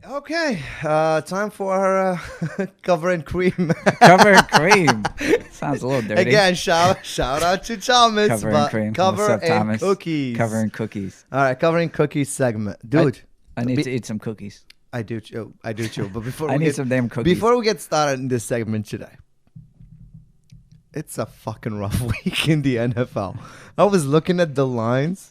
Okay, time for our cover and cream. Cover and cream. Sounds a little dirty. Again, shout out to Thomas. Cover and cream. Cover What's up, and Thomas? cookies. Cover and cookies. All right, covering cookies segment, dude. I need to eat some cookies. I do too. But before I we need get, some damn cookies. before we get started in this segment today, it's a fucking rough week in the NFL. I was looking at the lines.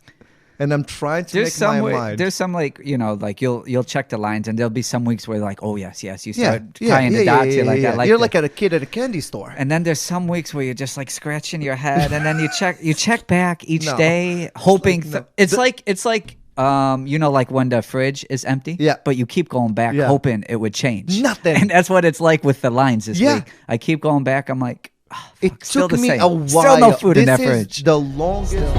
And I'm trying to make my mind. There's some you'll check the lines, and there'll be some weeks where like, oh yes, you start tying the dots. You're like, I like you're this. like a kid at a candy store. And then there's some weeks where you're just like scratching your head, and then you check back each day, hoping. It's like like when the fridge is empty. Yeah. But you keep going back, hoping it would change. Nothing. And that's what it's like with the lines this week. I keep going back. I'm like, oh, fuck, It still took the me same. a while. Still no food in that This is fridge. the longest.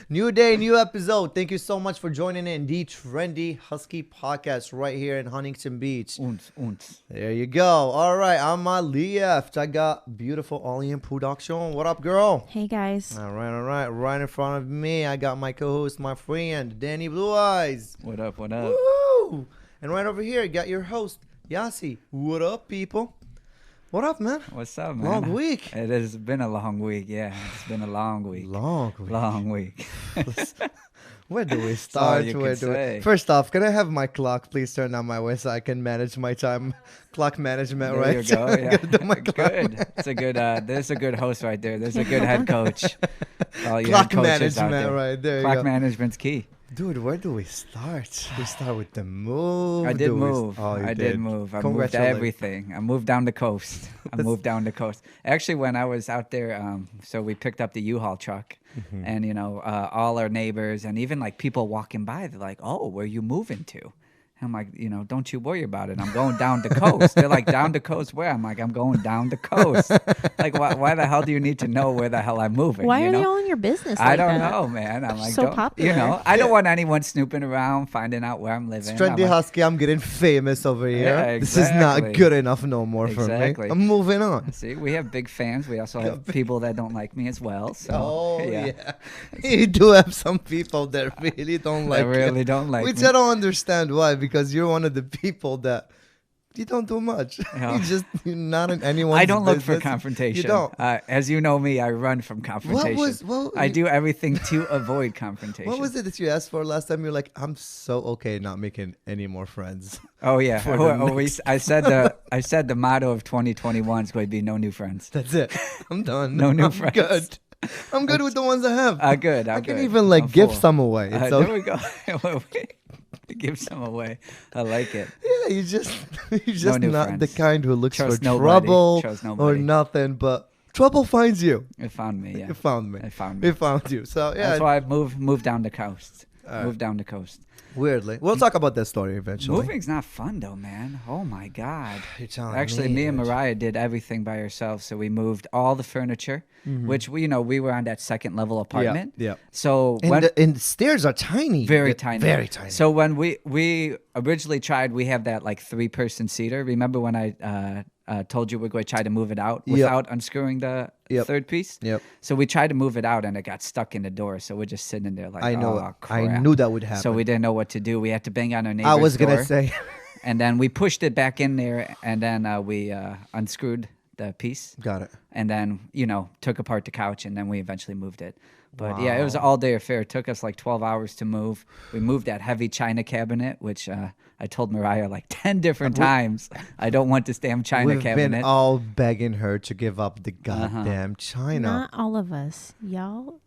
New day, new episode. Thank you so much for joining in the Trendy Husky podcast right here in Huntington Beach. There you go. All right, on my left, I got beautiful Alien Production. What up, girl? Hey, guys. All right. Right in front of me, I got my co-host, my friend, Danny Blue Eyes. What up? Woo! And right over here, I got your host, Yassi. What up, people? What up, man? What's up, man? Long week. It has been a long week. Yeah, it's been a long week. Long week. Where do we start? First off, can I have my clock please turn on my way so I can manage my time? Clock management, there right? There you go. Yeah. Do my clock good. It's a good. There's a good host right there. There's a good head coach. All your clock head coaches out management, there. right there. Clock management's key. Dude, where do we start? We start with the move. I did move. I did move. I moved everything. I moved down the coast. Actually, when I was out there, so we picked up the U-Haul truck, and all our neighbors and even like people walking by, they're like, "Oh, where are you moving to?" I'm like, don't you worry about it. I'm going down the coast. They're like, down the coast where? I'm like, I'm going down the coast. Like, why the hell do you need to know where the hell I'm moving? Why are they all in your business? I don't know, man. I'm like, so popular. I don't want anyone snooping around, finding out where I'm living. It's Trendy Husky. I'm getting famous over here. Yeah, exactly. This is not good enough no more for me. I'm moving on. See, we have big fans. We also have people that don't like me as well. So, yeah. You do have some people that really don't like me. Which I don't understand why, because you're one of the people that you don't do much. You're not in anyone's I don't look business. for confrontation. You don't. As you know me, I run from confrontation. I do everything to avoid confrontation. What was it that you asked for last time? You're like, I'm so okay not making any more friends. Oh yeah. I said the motto of 2021 is going to be no new friends. That's it. I'm done. No new friends. Good. I'm good with the ones I have. Good. I can even give some away. There we go. Give some away. I like it. Yeah, you're just not friends. the kind who looks for nobody. trouble or nothing, but trouble finds you. It found me. Yeah. It found me. It found me. It found you. So yeah, that's why I moved down the coast. Moved down the coast. Weirdly, we'll talk about that story eventually. Moving's not fun though, man. Oh my god. You're telling Actually, me and Mariah did everything by ourselves. So we moved all the furniture, which we were on that second level apartment. Yeah. So and the stairs are tiny. Very tiny. Very tiny. So when we originally tried, we have that like 3-person seater. Remember when I told you we're going to try to move it out without unscrewing the third piece? Yep. So we tried to move it out and it got stuck in the door. So we're just sitting there like, oh, crap. I knew that would happen. So we didn't know what to do. We had to bang on our neighbor's I was going door. to say. And then we pushed it back in there and then we unscrewed the piece. Got it. And then, took apart the couch and then we eventually moved it. But yeah, it was an all-day affair. It took us like 12 hours to move. We moved that heavy china cabinet, which I told Mariah like 10 different times. I don't want this damn china cabinet. We've been all begging her to give up the goddamn china. Not all of us. Y'all.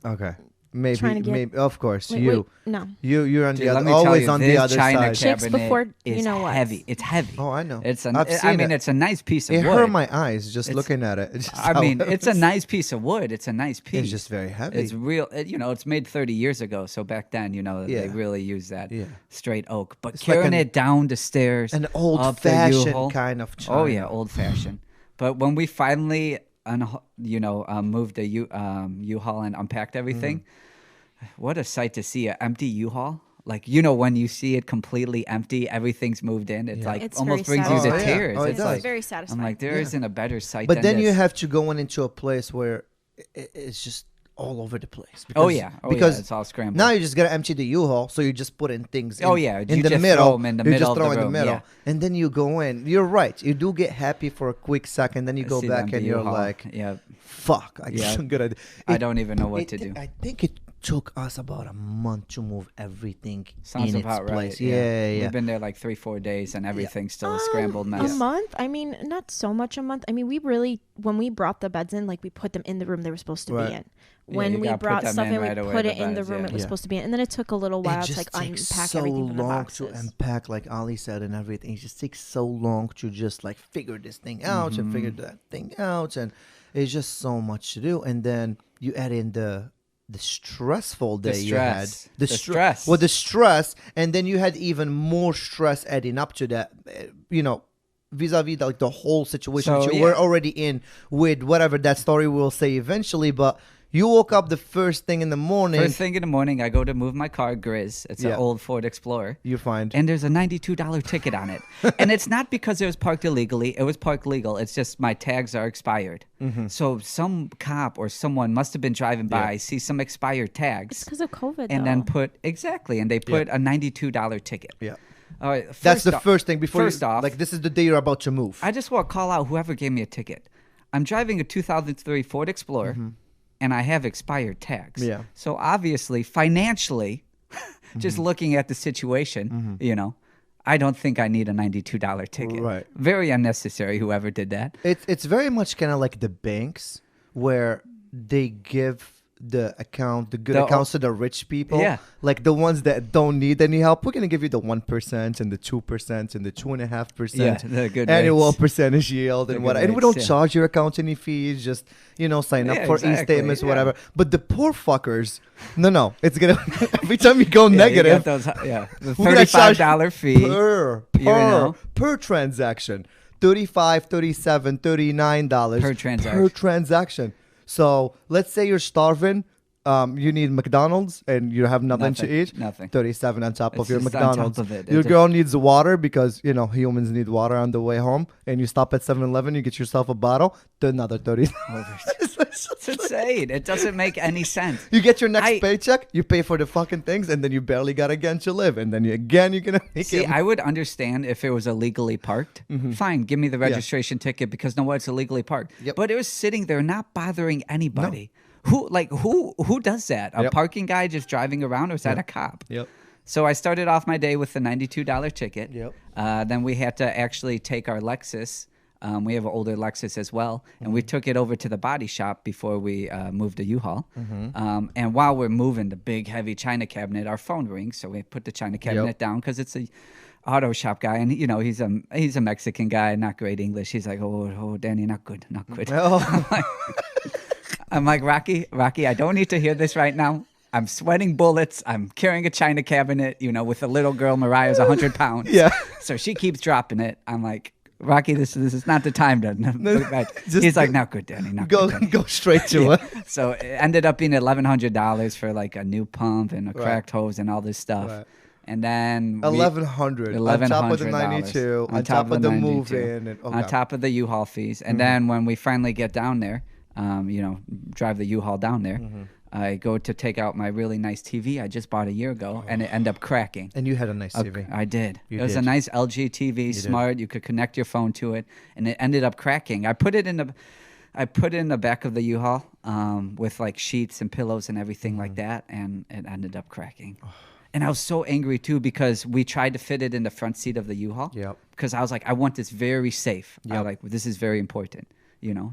Okay. Maybe, of course, you. No. You're on Dude, the other, always always on the other side. Chicks before, is what. heavy. It's heavy. Oh, I know. It's it's a nice piece of wood. It hurt my eyes just looking at it. It's a nice piece of wood. It's a nice piece. It's just very heavy. It's real. It's made 30 years ago. So back then, they really used that straight oak. But carrying it down the stairs, an old-fashioned kind of china. Oh yeah, old-fashioned. But when we finally moved the U-Haul and unpacked everything. What a sight to see, an empty U-Haul. Like, when you see it completely empty, everything's moved in. It's like It's almost very brings you to satisfying. tears. Oh, it It's does. like, It's very satisfying. I'm like, there isn't a better sight But than then this. you have to go into a place where it's just all over the place. Because it's all scrambled. Now you just gotta empty the U-Haul, so you just put in things. Oh, in, yeah, in you the just middle. throw 'em in the you middle just of the throw in the room, middle, yeah. and then you go in. You're right. You do get happy for a quick second, then you go See back the and you're U-Haul. like, yeah, "Fuck, I Yeah. am gonna." I don't even know what to do. I think it took us about a month to move everything Sounds in about its place. right. Yeah. We've been there like 3-4 days, and everything's still a scrambled A mess. month? I mean, not so much a month. I mean, we really, when we brought the beds in, like we put them in the room they were supposed to Right. be in. Yeah, When you we gotta put brought them stuff in in, we right away, put the it in the beds, room yeah. it was Yeah. supposed to be in. And then it took a little while It to just like takes unpack so everything from the long boxes. to unpack, like Ali said, and everything. It just takes so long to just like figure this thing out and figure that thing out, and it's just so much to do. And then you add in the stressful day you had, stress. The stress. well, the stress, and then you had even more stress adding up to that. Vis-a-vis like the whole situation So, that you yeah. were already in with whatever that story we'll say eventually, but. You woke up the first thing in the morning. First thing in the morning, I go to move my car, Grizz. It's Yeah. an old Ford Explorer. You find. And there's a $92 ticket on it. And it's not because it was parked illegally. It was parked legal. It's just my tags are expired. So some cop or someone must have been driving by, see some expired It's tags, because of COVID, and though. then put a $92 ticket. Yeah. All right. That's the first thing before First off, like this is the day you're about to move. I just want to call out whoever gave me a ticket. I'm driving a 2003 Ford Explorer, and I have expired tags. Yeah. So obviously, financially, just looking at the situation, I don't think I need a $92 ticket. Right. Very unnecessary, whoever did that. It's very much kind of like the banks where they give the good accounts to the rich people. Yeah. Like the ones that don't need any help. We're gonna give you the 1% and the 2% and the 2.5% Yeah, the good annual rates. percentage yield The and good what. And we rates, don't yeah. charge your account any fees. Just sign up Yeah, for exactly, e-statements, yeah. whatever. But the poor fuckers, no, it's gonna every time you go Yeah, you negative. got those, the We're gonna charge $35 fee. per transaction. $35, $37, $39 Per transaction. So let's say you're starving. You need McDonald's and you have nothing to eat. Nothing. 37 on top of It's your just on top McDonald's. of it. Your It's girl needs water because humans need water on the way home. And you stop at 7-Eleven, you get yourself a bottle. Another 30. It's insane. It doesn't make any sense. You get your next paycheck, you pay for the fucking things, and then you barely got again to live, and then you're gonna make See, it. I would understand if it was illegally parked. Fine, give me the registration ticket because no, it's illegally parked. Yep. But it was sitting there, not bothering anybody. Who does that? A Yep. parking guy just driving around, or is that a cop? Yep. So I started off my day with the $92 ticket. Yep. Then we had to actually take our Lexus. We have an older Lexus as well, and we took it over to the body shop before we moved to U-Haul. And while we're moving the big, heavy China cabinet, our phone rings, so we put the China cabinet down because it's a auto shop guy, and he's a Mexican guy, not great English. He's like, oh, Danny, not good. Oh. I'm like, Rocky, I don't need to hear this right now. I'm sweating bullets. I'm carrying a China cabinet, with a little girl. Mariah's 100 pounds. Yeah. So she keeps dropping it. I'm like, Rocky, this is not the time to. Just He's like, not good, Danny. Not Go good, Danny. go straight to it. So it ended up being $1,100 for like a new pump and a cracked hose and all this stuff. Right. And then $1,100 on top of the $1,100 92, on top of the move in, and on top of the U-Haul fees. And then when we finally get down there, drive the U-Haul down there, I go to take out my really nice TV I just bought a year ago, and it ended up cracking. And you had a nice TV. I did. You It was a did. nice LG TV, smart. You could connect your phone to it, and it ended up cracking. I put it in the back of the U-Haul with like sheets and pillows and everything like that, and it ended up cracking. And I was so angry too because we tried to fit it in the front seat of the U-Haul. Yep. Because I was like, I want this very safe. Yep. This is very important.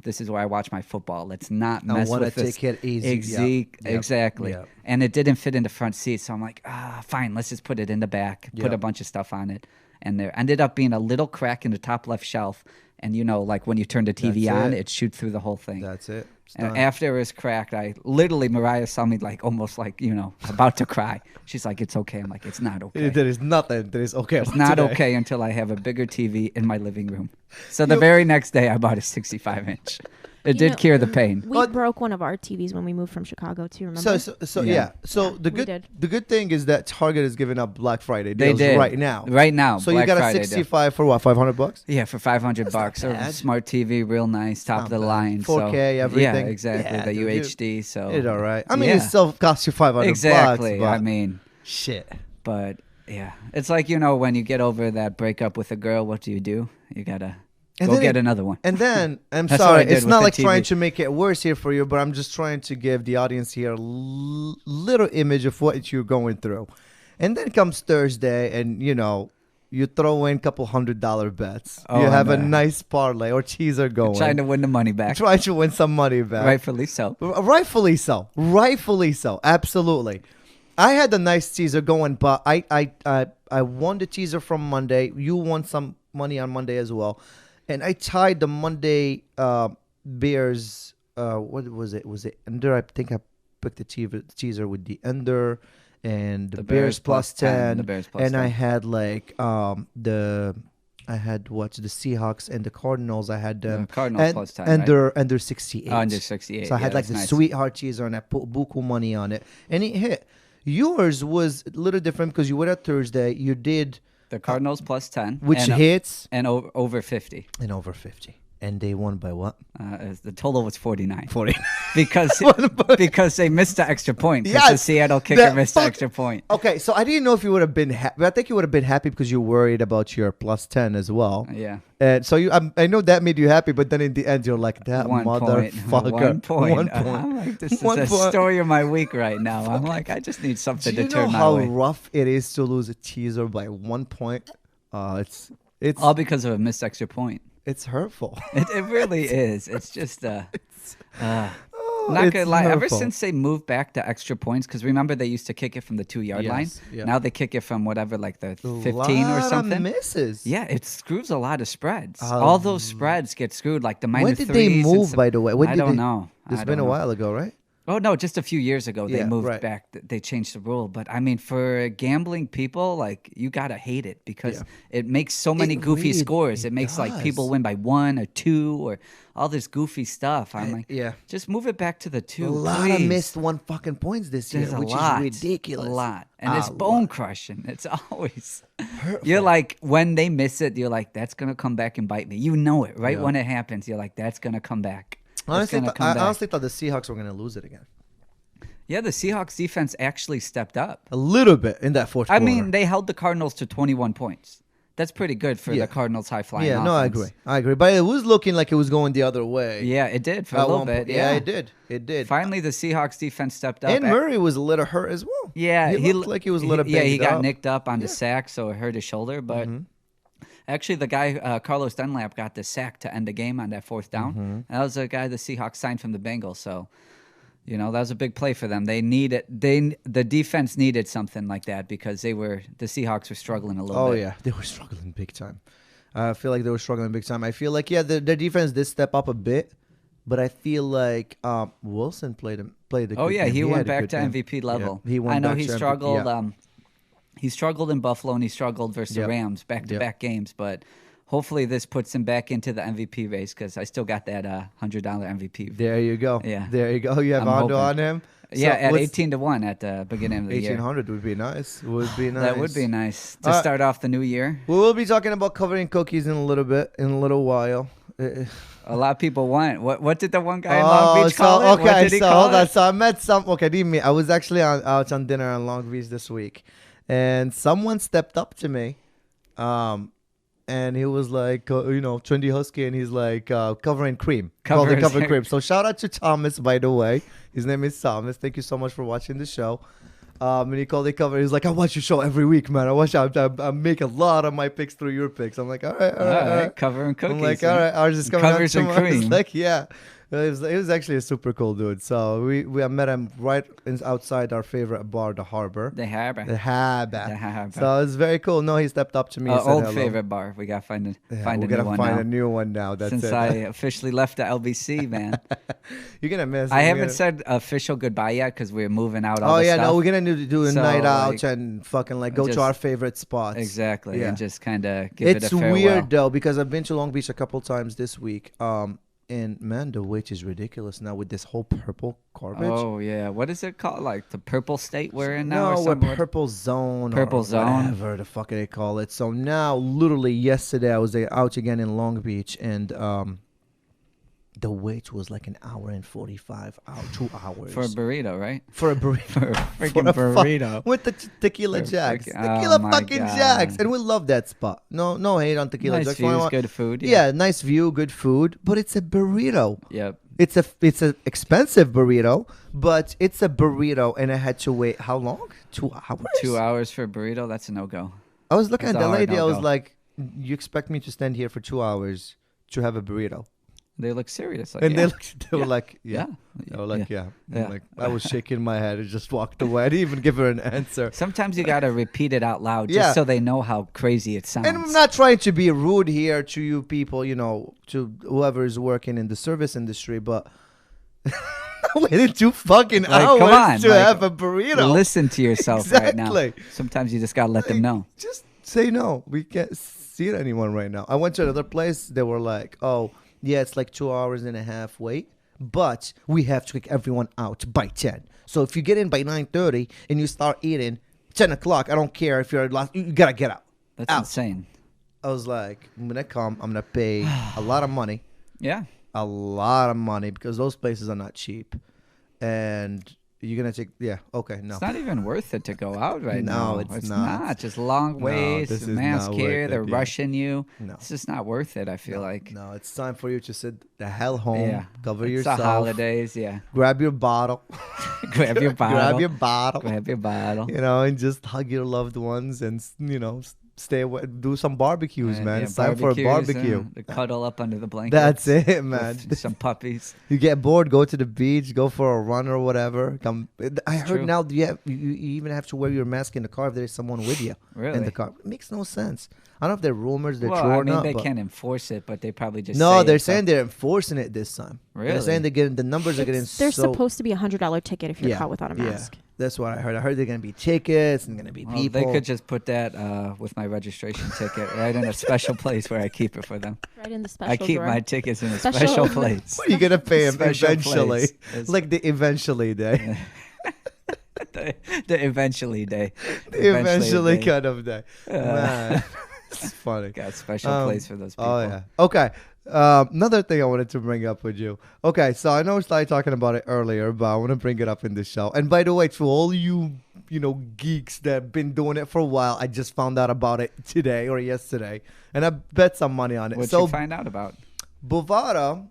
This is where I watch my football. Let's not I mess wanna with this. take it easy. Yep. Exactly. Yep. And it didn't fit in the front seat. So I'm like, fine, let's just put it in the back, put Yep. a bunch of stuff on it. And there ended up being a little crack in the top left shelf. And, like when you turn the TV That's on, it. it shoots through the whole thing. That's it. It's And done. after it was cracked, Mariah saw me like almost like, about to cry. She's like, it's okay. I'm like, it's not okay. There is nothing that is okay. It's not okay until I have a bigger TV in my living room. So the very next day, I bought a 65-inch. It did cure the pain. We broke one of our TVs when we moved from Chicago too. Remember? So yeah. So the good thing is that Target is giving up Black Friday deals right now. Right now. So Black you got Friday a 65 for what? $500? Yeah, for $500. Or smart TV, real nice, top of the line. 4K, everything. Yeah, exactly. The UHD. So it's all right. I mean, it still costs you $500. Exactly. Bucks, I mean, shit. But yeah, it's like when you get over that breakup with a girl, what do? You gotta go get another one. And then I'm sorry, it's not like trying to make it worse here for you, but I'm just trying to give the audience here a little image of what you're going through. And then comes Thursday, and you throw in a couple $100 bets. You have a nice parlay or teaser going. Trying to win the money back. Trying to win some money back. Rightfully so. Rightfully so. Rightfully so. Absolutely. I had a nice teaser going, but I won the teaser from Monday. You won some money on Monday as well. And I tied the Monday Bears. What was it? Was it under? I think I picked the teaser with the under and the Bears plus 10. The Bears plus and 10. I had like the Seahawks and the Cardinals. I had Cardinals plus 10, under 68. Under 68. So I had like the sweetheart teaser, and I put buku money on it, and it hit. Yours was a little different because you were at Thursday. You did the Cardinals plus 10, which hits, and over 50, and over 50. And they won by what? The total was 49. 40. because they missed the extra point. Yes, the Seattle kicker missed the extra point. Okay, so I didn't know if you would have been happy. I think you would have been happy because you're worried about your plus 10 as well. Yeah. And so I know that made you happy, but then in the end you're like, that motherfucker. 1 point. 1 point. I'm like, this is the story of my week right now. I'm like, I just need something to turn my way. Do you know how rough it is to lose a teaser by 1 point? It's all because of a missed extra point. It's hurtful. It really is. It's just not gonna lie. Ever since they moved back to extra points, because remember they used to kick it from the 2-yard line. Yeah. Now they kick it from whatever, like the 15 or something. Of misses. Yeah, it screws a lot of spreads. All those spreads get screwed, like the -3s. When did they move, by the way? I don't know. It's been a while ago, right? Oh, no, just a few years ago they moved back. They changed the rule. But, I mean, for gambling people, like, you got to hate it because it makes so many goofy scores. It makes, like, people win by 1 or 2 or all this goofy stuff. I'm like, just move it back to the 2, A lot of missed 1 fucking points this year, which is ridiculous. A lot. And it's bone crushing. It's always hurtful. You're like, when they miss it, you're like, that's going to come back and bite me. You know it, right? When it happens, you're like, that's going to come back. I honestly thought the Seahawks were going to lose it again. Yeah, the Seahawks defense actually stepped up. A little bit in that fourth quarter. I mean, they held the Cardinals to 21 points. That's pretty good for the Cardinals' high-flying offense. No, I agree. But it was looking like it was going the other way. Yeah, it did for a little bit. Yeah, it did. Finally, the Seahawks defense stepped up. And Murray was a little hurt as well. Yeah. He looked like he was a little banged up. Yeah, he got nicked up on the sack, so it hurt his shoulder. But actually, the guy, Carlos Dunlap, got the sack to end the game on that 4th down. And that was a guy the Seahawks signed from the Bengals. So, that was a big play for them. The defense needed something like that because the Seahawks were struggling a little bit. Oh, yeah. They were struggling big time. I feel like they were struggling big time. I feel like, their defense did step up a bit, but I feel like Wilson played a good game. He went back to MVP level. Yeah, I know he struggled. He struggled in Buffalo and he struggled versus the Rams back-to-back games, but hopefully this puts him back into the MVP race because I still got that $100 MVP. There you go. Yeah. There you go. You have Hondo on him. Yeah, at 18-1 at the beginning of the year. 1,800 would be nice. That would be nice to start off the new year. We will be talking about covering cookies in a little while. A lot of people want. What did the one guy in Long Beach call it? Okay, what did he so call hold on. it? So I met some. Okay, didn't meet. I was actually out on dinner in Long Beach this week, and someone stepped up to me, and he was like, Trendy Husky, and he's like, covering cream. Covering cream. So shout out to Thomas, by the way. His name is Thomas. Thank you so much for watching the show. And he called it cover. He's like, I watch your show every week, man. I make a lot of my picks through your picks. I'm like, all right. Covering cookies. I'm like, all right. Ours is coming covers and cream. I was like, yeah. It was actually a super cool dude. So we met him right outside our favorite bar, the Harbor. The Harbor. So it's very cool. No, he stepped up to me. Our old favorite bar. We got to find a new one now. We got to find a new one now. Since I officially left the LBC, man. You're going to miss. I haven't said official goodbye yet because we're moving out all the stuff. No, we're going to do a night out and fucking go to our favorite spots. Exactly. Yeah. And just kind of give it a farewell. It's weird, though, because I've been to Long Beach a couple times this week. And man, the wage is ridiculous now with this whole purple garbage. Oh yeah, what is it called? Like the purple state we're in now? No, or we're something? purple zone. Purple or zone? whatever the fuck they call it. So now, literally yesterday, I was out again in Long Beach, and the wait was like an hour and 45 hours, 2 hours. For a burrito, right? For a burrito. For a freaking burrito. With the tequila jacks. Oh Tequila my fucking God. jacks. And we love that spot. No hate on tequila Nice jacks. views, good food. Yeah, nice view, good food. But it's a burrito. Yep. It's a expensive burrito, but it's a burrito, and I had to wait how long? 2 hours? 2 hours for a burrito, that's a no-go. I was looking That's at the a hard lady. I was no-go. like, "You expect me to stand here for 2 hours to have a burrito?" They look serious. Like, And yeah. they were like, Yeah. They were like, yeah. Yeah. Like, I was shaking my head and just walked away. I didn't even give her an answer. Sometimes you gotta repeat it out loud just Yeah. so they know how crazy it sounds. And I'm not trying to be rude here to you people, to whoever is working in the service industry, but I waited 2 fucking hours come on, to like, have a burrito. Listen to yourself right now. Exactly. Sometimes you just gotta let them know. Just say no. We can't see anyone right now. I went to another place. They were like, oh, yeah, it's like 2 hours and a half wait, but we have to kick everyone out by 10. So if you get in by 9:30 and you start eating 10 o'clock, I don't care if you're last. You got to get out. That's Out. insane. I was like, I'm going to come. I'm going to pay a lot of money. Yeah. A lot of money because those places are not cheap. And you're going to take, okay, no. It's not even worth it to go out right now. No, it's not. Just long ways, this is mask not here, worth they're it, yeah. rushing you. No. It's just not worth it, I feel like. No, it's time for you to sit the hell home, Yeah. cover It's yourself, the holidays, yeah. grab your bottle, Grab your bottle. grab your bottle, Grab your bottle. and just hug your loved ones and, stay away, do some barbecues, man. Yeah, It's time for a barbecues, barbecue. to cuddle up under the blanket. That's it, man. With some puppies. You get bored, go to the beach, go for a run or whatever. I heard true. now you even have to wear your mask in the car if there's someone with you in Really? the car. It makes no sense. I don't know if they're rumors, they're Well, true I or mean, not. they but can't enforce it, but they probably just no, say they're it, so- saying they're enforcing it this time. They're Really? saying the numbers are getting There's so. supposed to be $100 ticket if you're caught without a mask. Yeah, that's what I heard. I heard they're gonna be tickets and gonna be Well, people. they could just put that with my registration ticket right in a special place where I keep it for them. Right in the special I keep drawer. my tickets in a Special- special place. What are you gonna pay them Special eventually? place. It's- Like the eventually day. the eventually day. The eventually day. kind of day. Man, it's funny. Got a special place for those people. Oh yeah. Okay. Another thing I wanted to bring up with you. Okay, so I know we started talking about it earlier, but I want to bring it up in this show. And by the way, to all you geeks that have been doing it for a while, I just found out about it today or yesterday, and I bet some money on it. What'd So you find out about? Bovada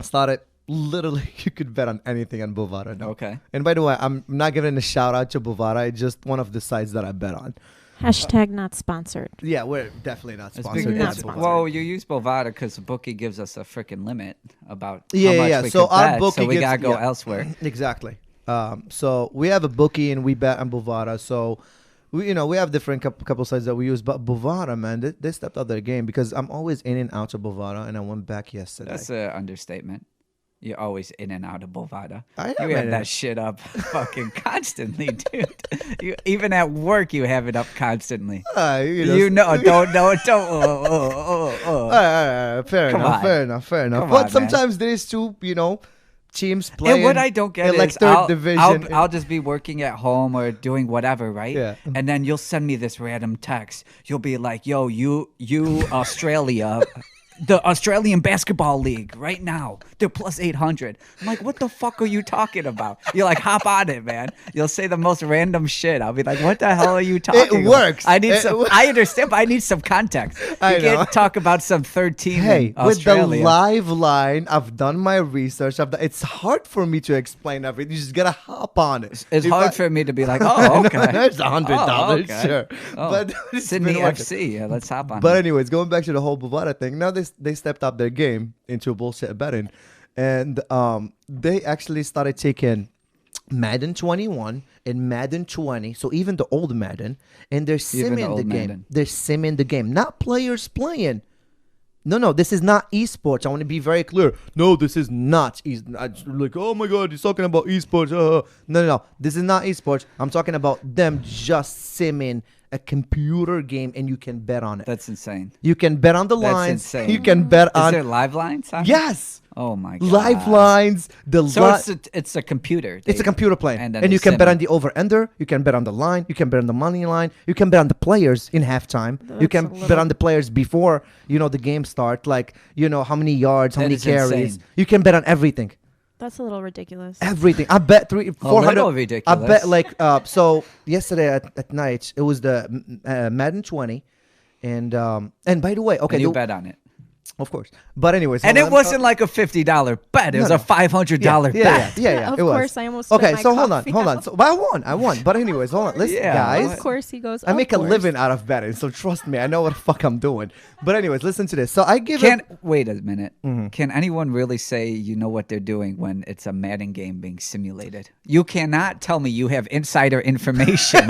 started. Literally, you could bet on anything on Bovada now. Okay. And by the way, I'm not giving a shout out to Bovada. It's just one of the sites that I bet on. Hashtag not sponsored. Yeah, we're definitely not It's sponsored. Not by sponsored. Bovada. Well, you use Bovada because the bookie gives us a freaking limit about Yeah, how much yeah. we So could our bet, bookie so we gives- gotta go yeah. elsewhere. Exactly. So we have a bookie and we bet on Bovada. So we have different couple sites that we use, but Bovada, man, they stepped up their game because I'm always in and out of Bovada, and I went back yesterday. That's an understatement. You're always in and out of Bovada. I am You in have and that out. shit up fucking constantly, dude. Even at work, you have it up constantly. Don't. Don't. All right, fair Come enough. on. Come But on, sometimes there's two, teams playing. And what I don't get in is like third division. I'll just be working at home or doing whatever, right? Yeah. And then you'll send me this random text. You'll be like, "Yo, you Australia." The Australian Basketball League right now, they're plus 800. I'm like, what the fuck are you talking about? You're like, hop on it, man. You'll say the most random shit. I'll be like, what the hell are you talking about? works. I understand, but I need some context. I You know. can't talk about some third team Hey, in with the Australia. live line, I've done my research. It's hard for me to explain everything. You just gotta hop on it. It's If hard I- for me to be like, oh, okay. It's $100, Oh, okay. sure. Oh, But it's Sydney been working. FC. Yeah, let's hop on. But it. anyways, going back to the whole Bovada thing, now they stepped up their game into bullshit betting, and they actually started taking Madden 21 and Madden 20, so even the old Madden, and they're Even the simming the old game. Madden. They're simming the game, not players playing. No, this is not esports. I want to be very clear. No, this is not. Like, oh my God, he's talking about esports. No. This is not esports. I'm talking about them just simming a computer game, and you can bet on it. That's insane. You can bet on the That's lines. insane. You can bet Is on. there live lines? Yes. Oh my god. Live lines. So it's a computer. It's a computer playing. And then And they you can sim bet it. on the over-under. You can bet on the line. You can bet on the money line. You can bet on the players in halftime. You That's can a bet little- on the players before, the game start. Like, how many yards, how That many is carries. insane. You can bet on everything. That's a little ridiculous. Everything. I bet 400. little I ridiculous. bet so yesterday at night, it was the Madden 20. And by the way, okay. And you bet on it. Of course. But anyways. And hold it on. wasn't like a $50 bet. It was no. a $500 Yeah, bet. yeah, Of it was. course, I almost spit Okay, my so hold coffee on. out. So, but I won. But anyways, hold on. Listen, Yeah, guys. Of course, he goes. I "Of make a course." living out of betting, so trust me, I know what the fuck I'm doing. But anyways, listen to this. So I give it. Wait a minute. Mm-hmm. Can anyone really say you know what they're doing when it's a Madden game being simulated? You cannot tell me you have insider information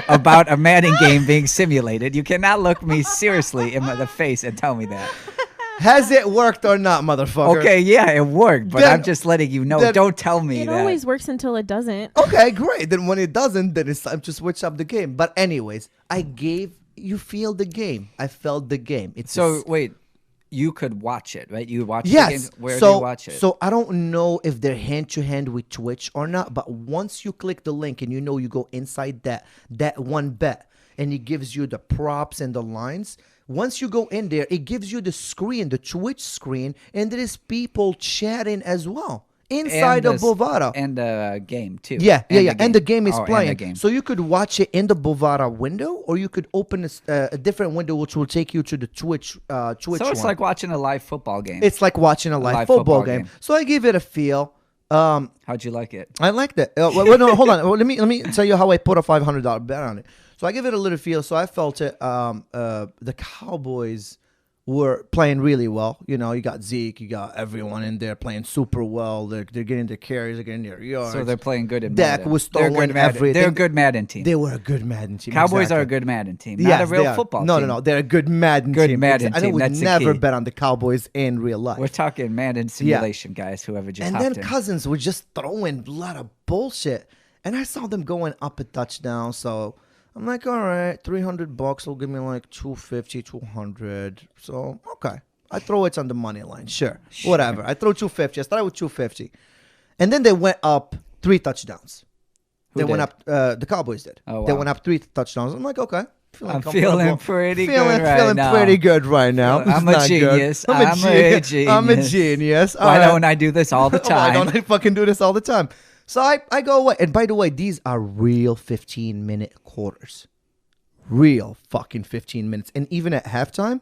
about a Madden game being simulated. You cannot look me seriously in the face and tell me that. Has it worked or not, motherfucker? Okay, yeah, it worked, but Then- I'm just letting you know. then- Don't tell me It that. always works until it doesn't. Okay, great. Then when it doesn't, then it's time to switch up the game. But anyways, you feel the game. I felt the game. It's So wait, you could watch it, right? You watch the yes. game. Where so, do you watch it? So I don't know if they're hand to hand with Twitch or not. But once you click the link and you go inside that one bet, and it gives you the props and the lines. Once you go in there, it gives you the screen, the Twitch screen, and there is people chatting as well inside of Bovada. And the game too. Yeah. The And the game is and the playing. game. So you could watch it in the Bovada window, or you could open a different window, which will take you to the Twitch. So it's one. like watching a live football game. It's like watching a live football game. So I give it a feel. How'd you like it? I liked it. No, hold on. Let me tell you how I put a $500 bet on it. So I give it a little feel. So I felt it. The Cowboys were playing really well. You got Zeke, you got everyone in there playing super well. They're getting their carries, they're getting their yards. So they're playing good in Dak Madden. was They're throwing good Madden. everything. They're a good Madden team. They were a good Madden team. Cowboys exactly. are a good Madden team, not Yes, a they real are. football No, team. no. They're a good Madden Good team. Madden I team, would that's the never key. bet on the Cowboys in real life. We're talking Madden simulation, guys. Whoever just And hopped then in. Cousins were just throwing a lot of bullshit. And I saw them going up a touchdown. So I'm like, all right, $300 will give me like 250, 200. So, okay. I throw it on the money line. Sure. Whatever. I throw 250. I started with 250. And then they went up 3 touchdowns. Who They went did? up, the Cowboys did. Oh, They wow. went up 3 touchdowns. I'm like, okay. I'm comfortable. feeling pretty good Feeling right now. pretty good right now. I'm It's a not good. genius. I'm a I'm a genius. I'm a genius. genius. Why All right. don't I do this all the Why time? don't I fucking do this all the time? So I go away. And by the way, these are real 15-minute quarters. Real fucking 15 minutes. And even at halftime,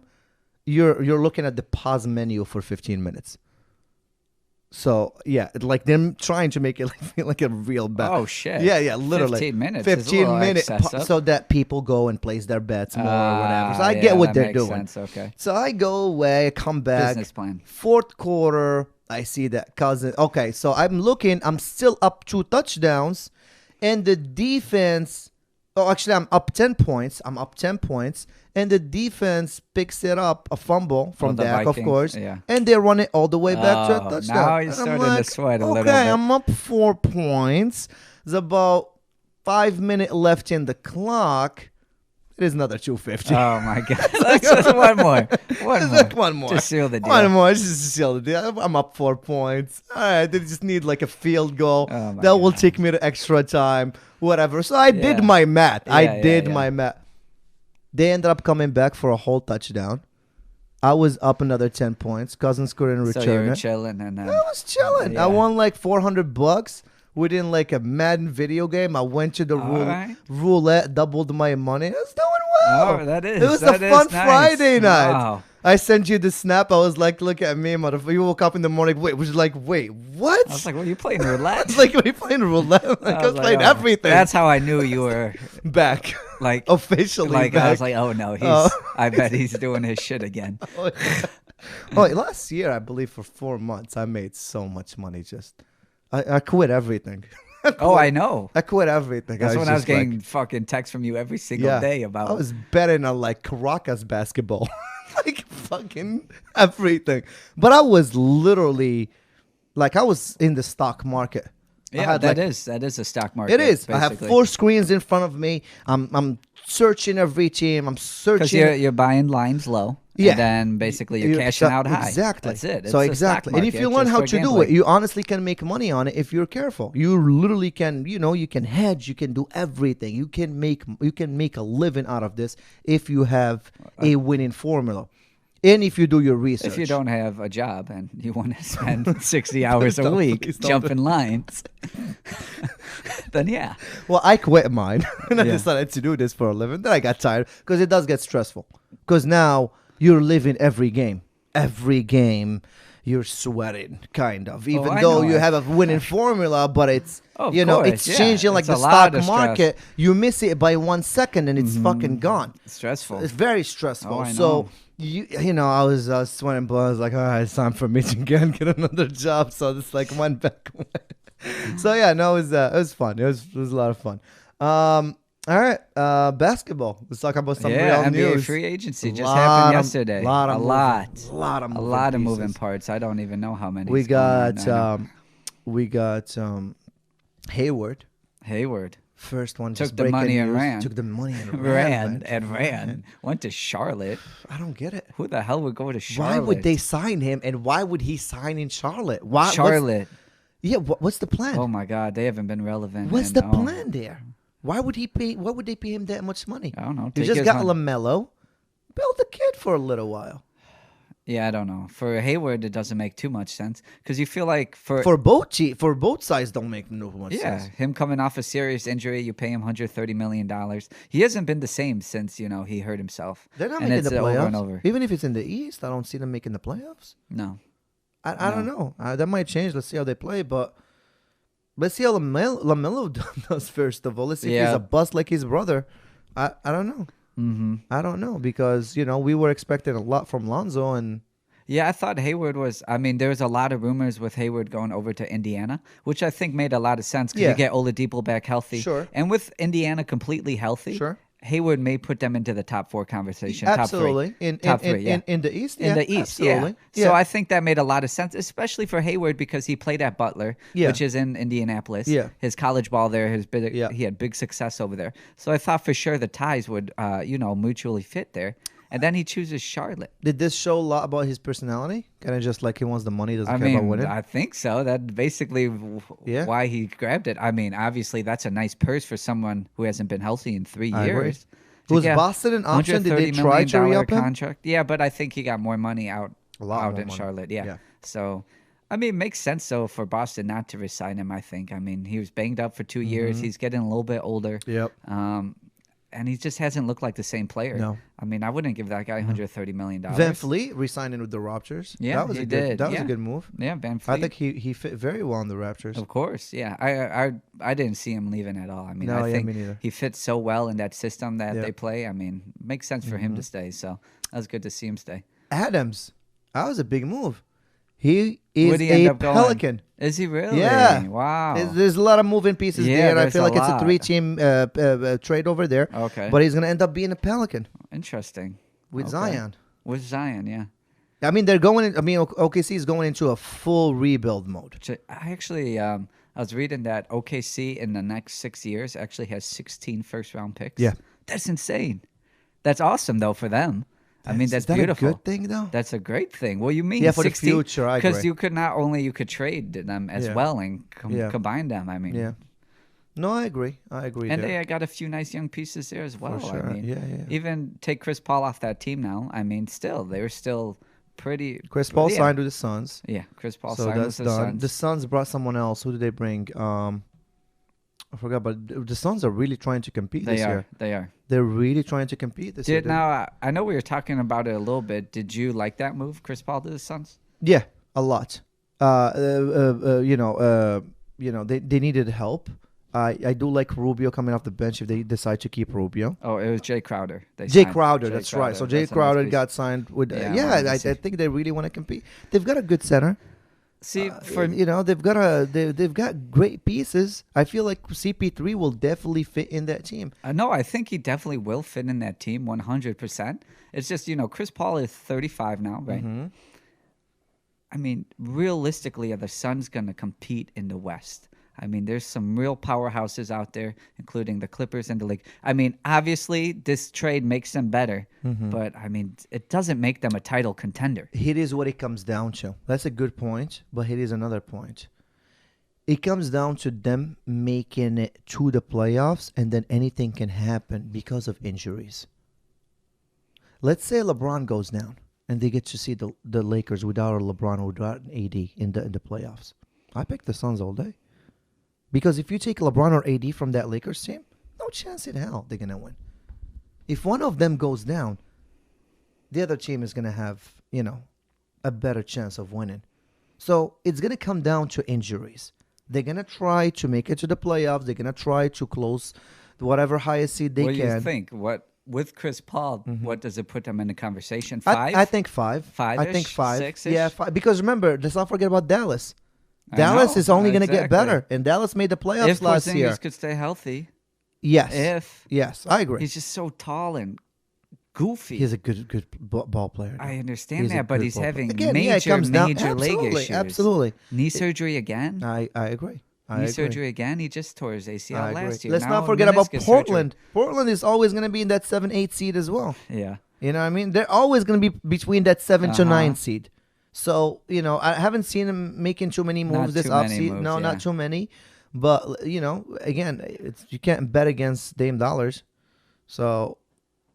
you're looking at the pause menu for 15 minutes. So, yeah, like them trying to make it feel like a real bet. Oh, shit. Yeah, literally. 15 minutes is a 15 little minutes excessive. so that people go and place their bets more or whatever. So I get yeah, what that they're makes doing. Sense. Okay. So I go away, I come back. Business plan. Fourth quarter, I see that Cousin. Okay, so I'm looking. I'm still up 2 touchdowns, and the defense. Oh, actually, I'm up 10 points. And the defense picks it up, a fumble from the Dak, of Vikings, course, yeah. and they run it all the way back to a Oh, touchdown. now you're And I'm starting to sweat a little bit. Okay, I'm up 4 points. There's about 5 minutes left in the clock. It is another 250. Oh my god! Let's just one more. One more. Just seal the deal. One more. Just seal the deal. I'm up 4 points. All right. They just need like a field goal. Oh my that will God. take me to extra time. Whatever. So I did Yeah. my math. I Yeah, did yeah. my math. They ended up coming back for a whole touchdown. I was up another 10 points. Cousins couldn't So return you were it. chilling and I was chilling. Yeah. I won like $400 within like a Madden video game. I went to the right. roulette, doubled my money. I was doing well. Oh, that is. It was that a is fun nice. Friday night. Wow. I sent you the snap. I was like, look at me, motherfucker. You woke up in the morning. Wait, was like, wait, what? I was like, "What are you playing roulette?" It's like, we playing roulette? Like, I was playing oh. everything. That's how I knew you were back. like Officially Like back. I was like, "Oh no, he's." Oh. I bet he's doing his shit again. Oh, last year, I believe for 4 months, I made so much money. I quit everything. Oh, I know. I quit everything. That's when I was just like- getting fucking texts from you every single day about. I was betting on like Caracas basketball, like fucking everything. But I was literally, like, I was in the stock market. Yeah, that is a stock market. It is. Basically. I have 4 screens in front of me. I'm searching every team. I'm searching. Because you're buying lines low. Yeah. And then basically you're cashing out high. Exactly. That's it. It's so a exactly. stock And if you market learn just how for to do gambling. it, you honestly can make money on it if you're careful. You literally can, you can hedge, you can do everything. You can make a living out of this if you have a winning formula. And if you do your research. If you don't have a job and you want to spend 60 hours a week jumping lines, then yeah. Well, I quit mine and I Yeah. decided to do this for a living. Then I got tired because it does get stressful. Because now you're living every game. Every game you're sweating, kind of. Even I though know you it. have a winning formula, but it's, Of it's course, yeah. changing like It's the a lot stock of stress. market. You miss it by 1 second and it's fucking gone. Stressful. It's very stressful. Oh, I So know. I was sweating blood. I was like, all right, it's time for me to get another job. So it's like went back away. So yeah, no, it was fun. It was a lot of fun. All right, basketball. Let's talk about some yeah, real NBA news. free agency just Lot happened of- yesterday. lot of a moving- lot. lot of a moving lot of moving pieces. parts. I don't even know how many. We is going on got right now. Hayward. Hayward First one Took just the breaking money and news. ran. Took the money and ran man. and ran. Went to Charlotte. I don't get it. Who the hell would go to Charlotte? Why would they sign him, and why would he sign in Charlotte? Why? Charlotte. What's the plan? Oh my God, they haven't been relevant. What's and, the oh, plan there? Why would he pay? Why would they pay him that much money? I don't know. You Take just his got money. LaMelo. Build the kid for a little while. Yeah, I don't know. For Hayward, it doesn't make too much sense because you feel like For both sides, don't make no much yeah, sense. him coming off a serious injury, you pay him $130 million. He hasn't been the same since he hurt himself. They're not and making it's the over playoffs. and over. Even if it's in the East, I don't see them making the playoffs. No. I don't know. That might change. Let's see how they play, but let's see how LaMelo does first of all. Let's see if he's a bust like his brother. I don't know. Mm-hmm. I don't know because we were expecting a lot from Lonzo and. Yeah, I thought Hayward was. I mean, there was a lot of rumors with Hayward going over to Indiana, which I think made a lot of sense because Yeah. you get Oladipo back healthy. Sure. And with Indiana completely healthy, Sure. Hayward may put them into the top 4 conversation. Absolutely. Top three. In the East? In Yeah, the East, absolutely. yeah. So I think that made a lot of sense, especially for Hayward because he played at Butler, Yeah. which is in Indianapolis. Yeah. His college ball there, Yeah. he had big success over there. So I thought for sure the ties would, mutually fit there. And then he chooses Charlotte. Did this show a lot about his personality? Kind of just like he wants the money, doesn't I care about mean, winning? I think so. That's basically Yeah. why he grabbed it. I mean, obviously, that's a nice purse for someone who hasn't been healthy in 3 I agree. years. Was Yeah. Boston an option? Did they $130 try to million re-up him? contract? Yeah, but I think he got more money out A lot more in money. Charlotte. Yeah. Yeah. So, I mean, it makes sense though for Boston not to resign him. I think. I mean, he was banged up for 2 years. He's getting a little bit older. Yep. And he just hasn't looked like the same player. No. I mean, I wouldn't give that guy $130 million. Van Fleet re-signing with the Raptors. Yeah, that was he a good. did. That was Yeah. a good move. Yeah, Van Fleet. I think he fit very well in the Raptors. Of course, yeah. I didn't see him leaving at all. I mean, No, I yeah, think me neither. he fits so well in that system that Yeah. they play. I mean, makes sense for him to stay. So that was good to see him stay. Adams, that was a big move. He is Where'd he end a up going? Pelican. Is he really? Yeah. Wow. There's a lot of moving pieces Yeah, there, and I there's feel a like it's a lot. 3-team trade over there. Okay. But he's gonna end up being a Pelican Interesting. with Okay. Zion. With Zion, yeah. I mean, they're going. OKC is going into a full rebuild mode. I actually, I was reading that OKC in the next 6 years actually has 16 first-round picks. Yeah. That's insane. That's awesome though for them. I mean, that's is that beautiful. a good thing though? That's a great thing. Well, you mean Yeah, for the 16? future, I Because agree. you could not only you could trade them as Yeah. well and Yeah. combine them. I mean, Yeah. No, I agree. and there. they got a few nice young pieces there as well. sure. I mean, Yeah, yeah. even take Chris Paul off that team now. I mean, still they're still pretty. Chris Paul yeah. signed with the Suns. Yeah, Chris Paul So signed that's with the done. Suns. The Suns brought someone else. Who did they bring? I forgot, but the Suns are really trying to compete They this are. year. They are. They're really trying to compete this year. Now I know we were talking about it a little bit. Did you like that move, Chris Paul to the Suns? Yeah, a lot. They needed help. I do like Rubio coming off the bench if they decide to keep Rubio. Oh, it was Jay Crowder. Jay Crowder, that's right. So Jay That's a nice Crowder piece. got signed with. Yeah, Yeah, wanted to I see. think they really want to compete. They've got a good center. See, They've got great pieces. I feel like CP3 will definitely fit in that team. no, I think he definitely will fit in that team 100%. It's just, Chris Paul is 35 now, right? I mean, realistically, are the Suns going to compete in the West? I mean, there's some real powerhouses out there, including the Clippers and the Lakers. I mean, obviously, this trade makes them better, but I mean, it doesn't make them a title contender. It is what it comes down to. That's a good point, but it is another point. It comes down to them making it to the playoffs, and then anything can happen because of injuries. Let's say LeBron goes down, and they get to see the Lakers without a LeBron or without an AD in the playoffs. I pick the Suns all day. Because if you take LeBron or AD from that Lakers team, no chance in hell they're going to win. If one of them goes down, the other team is going to have, a better chance of winning. So it's going to come down to injuries. They're going to try to make it to the playoffs. They're going to try to close whatever highest seed they can. What do you think? With Chris Paul, what does it put them in the conversation? 5? I think 5. Five-ish? I think 5. 6-ish? Yeah, 5. Because remember, let's not forget about Dallas. Dallas is only going to get better, and Dallas made the playoffs last year. If Porzingis could stay healthy. Yes. Yes, I agree. He's just so tall and goofy. He's a good ball player. I understand that, but he's having major leg issues. Absolutely. Knee surgery again? I agree. Knee surgery again? He just tore his ACL last year. Let's now not forget about Portland. Surgery. Portland is always going to be in that 7-8 seed as well. Yeah. You know what I mean? They're always going to be between that 7 to 9 seed. So, I haven't seen him making too many moves this offseason. No, not too many. But, again, you can't bet against Dame Dollars. So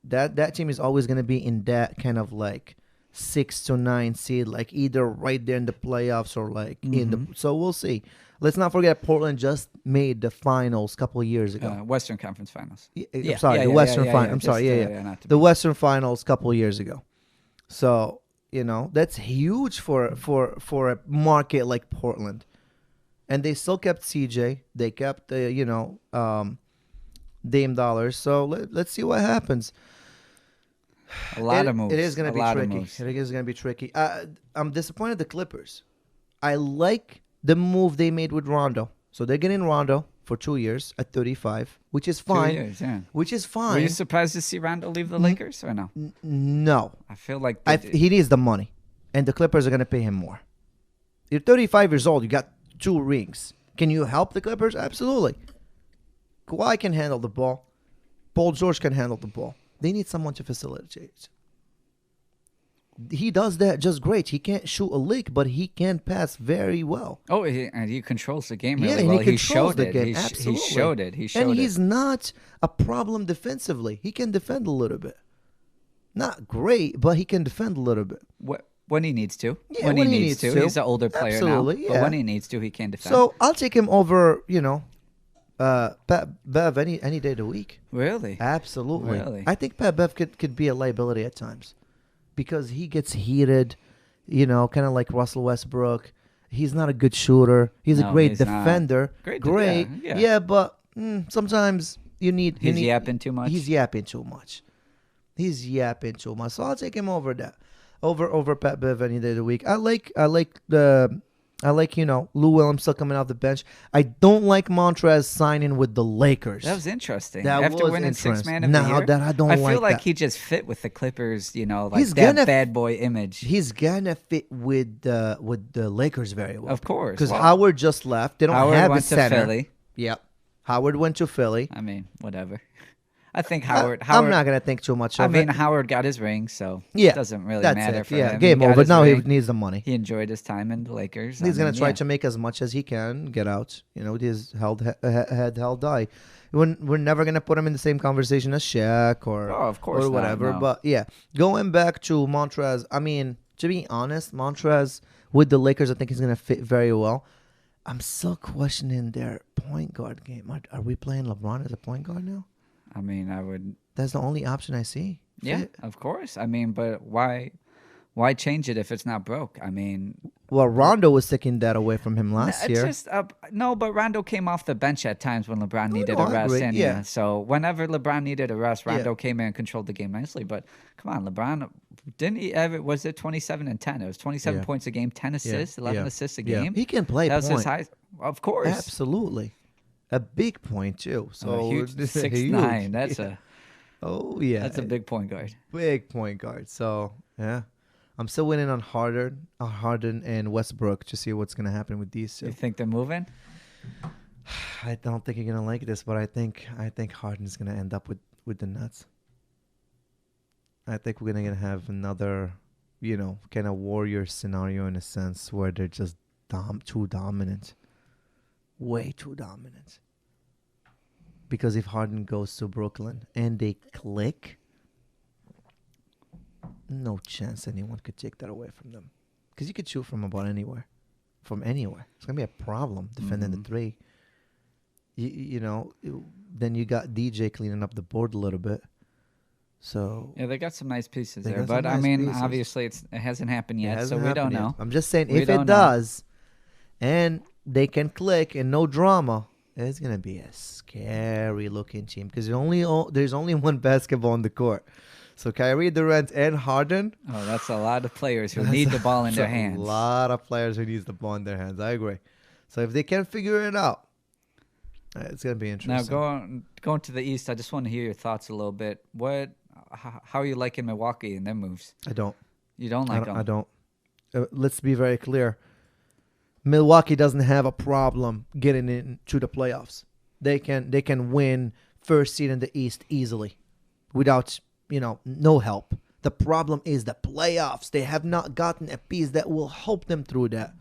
that team is always going to be in that kind of like 6 to 9 seed, like either right there in the playoffs or like in the. So we'll see. Let's not forget Portland just made the finals a couple of years ago. Western Conference Finals. I'm sorry, the Western Finals. I'm sorry, the Western Finals a couple of years ago. So. That's huge for a market like Portland. And they still kept CJ. They kept, Dame Dollars. So let's see what happens. A lot of moves. It is going to be tricky. It is going to be tricky. I'm disappointed the Clippers. I like the move they made with Rondo. So they're getting Rondo for 2 years at 35, which is fine. 2 years, yeah. Which is fine. Were you surprised to see Rondo leave the Lakers or no? No. I feel like he needs the money, and the Clippers are going to pay him more. You're 35 years old. You got 2 rings. Can you help the Clippers? Absolutely. Kawhi can handle the ball. Paul George can handle the ball. They need someone to facilitate. He does that just great. He can't shoot a lick, but he can pass very well. Oh, and he controls the game really and well. He controls the game. He showed it. And he's not a problem defensively. He can defend a little bit. Not great, but he can defend a little bit. When he needs to. Yeah, when he needs to. He's an older player Absolutely, now. Yeah. But when he needs to, he can defend. So I'll take him over, Pat Bev any day of the week. Really? Absolutely. Really? I think Pat Bev could be a liability at times. Because he gets heated, kind of like Russell Westbrook. He's not a good shooter. He's a great defender. Great. Yeah, but sometimes you need... He's yapping too much? He's yapping too much. So I'll take him over that. Over Pat Bev any day of the week. I like Lou Williams still coming off the bench. I don't like Montrez signing with the Lakers. That was interesting. After winning 6 Man of the Year. I feel like he just fit with the Clippers, that bad boy image. He's gonna fit with the Lakers very well. Of course. Because Howard just left. They don't have a center. Howard went to Philly. Yep. Howard went to Philly. I mean, whatever. I think Howard. I'm not gonna think too much of it. Howard got his ring, so it doesn't really matter for him. Game over. Now he needs the money. He enjoyed his time in the Lakers. He's gonna try to make as much as he can, get out. With his head held high. We're never gonna put him in the same conversation as Shaq or of course or whatever. Not, no. But yeah, going back to Montrez. I mean, to be honest, Montrez with the Lakers, I think he's gonna fit very well. I'm still questioning their point guard game. Are we playing LeBron as a point guard now? I mean, I would. That's the only option I see. Yeah, of course. I mean, but why change it if it's not broke? I mean, well, Rondo was taking that away from him last year. No, but Rondo came off the bench at times when LeBron needed a rest. So whenever LeBron needed a rest, Rondo came in and controlled the game nicely. But come on, LeBron didn't he ever? Was it 27 and 10? It was 27 points a game, 10 assists, 11 assists a game. He can play. That was his highest. Of course, absolutely. A big point too. So huge 6'9". That's a that's a big point guard. Big point guard. So yeah, I'm still waiting on Harden and Westbrook to see what's gonna happen with these two. You think they're moving? I don't think you're gonna like this, but I think Harden's gonna end up with the Nets. I think we're gonna have another, kind of warrior scenario in a sense where they're just too dominant, way too dominant. Because if Harden goes to Brooklyn and they click, no chance anyone could take that away from them. Because you could shoot from about anywhere, from anywhere. It's gonna be a problem defending the three. Then you got DJ cleaning up the board a little bit. So yeah, they got some nice pieces there, but I mean, obviously it hasn't happened yet, so we don't know. I'm just saying, if it does, and they can click and no drama, it's gonna be a scary looking team because there's only one basketball on the court. So Kyrie, Durant, and Harden. Oh, that's a lot of players who need the ball in their hands. A lot of players who need the ball in their hands. I agree. So if they can figure it out, it's gonna be interesting. Now going to the East, I just want to hear your thoughts a little bit. How are you liking Milwaukee and their moves? I don't. You don't like them? I don't. Let's be very clear. Milwaukee doesn't have a problem getting into the playoffs. They can win first seed in the East easily, without no help. The problem is the playoffs. They have not gotten a piece that will help them through that.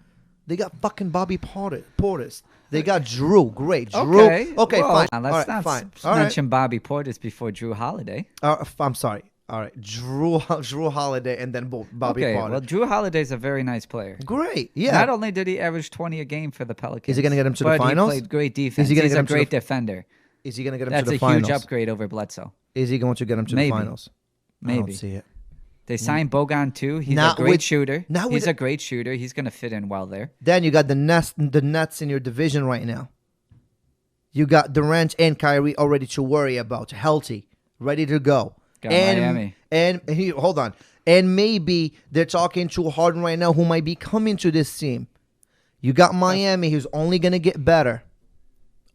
They got fucking Bobby Portis. They got Drew. Great. Drew. Okay, well, fine. Let's not mention Bobby Portis before Drew Holiday. I'm sorry. All right. Drew Holiday and then Bobby Portis. Well, Drew Holiday's a very nice player. Great. Yeah. Not only did he average 20 a game for the Pelicans. Is he going to get him to the finals? He played great defense. He's a great defender. Is he going to get him to the finals? That's a huge upgrade over Bledsoe. Is he going to get him to the finals? Maybe. I don't see it. They signed Bogan too. He's a great shooter. He's a great shooter. He's going to fit in well there. Then you got the Nets in your division right now. You got Durant and Kyrie already to worry about, healthy, ready to go. Got Miami. And hold on. And maybe they're talking to Harden right now, who might be coming to this team. You got Miami, who's only going to get better.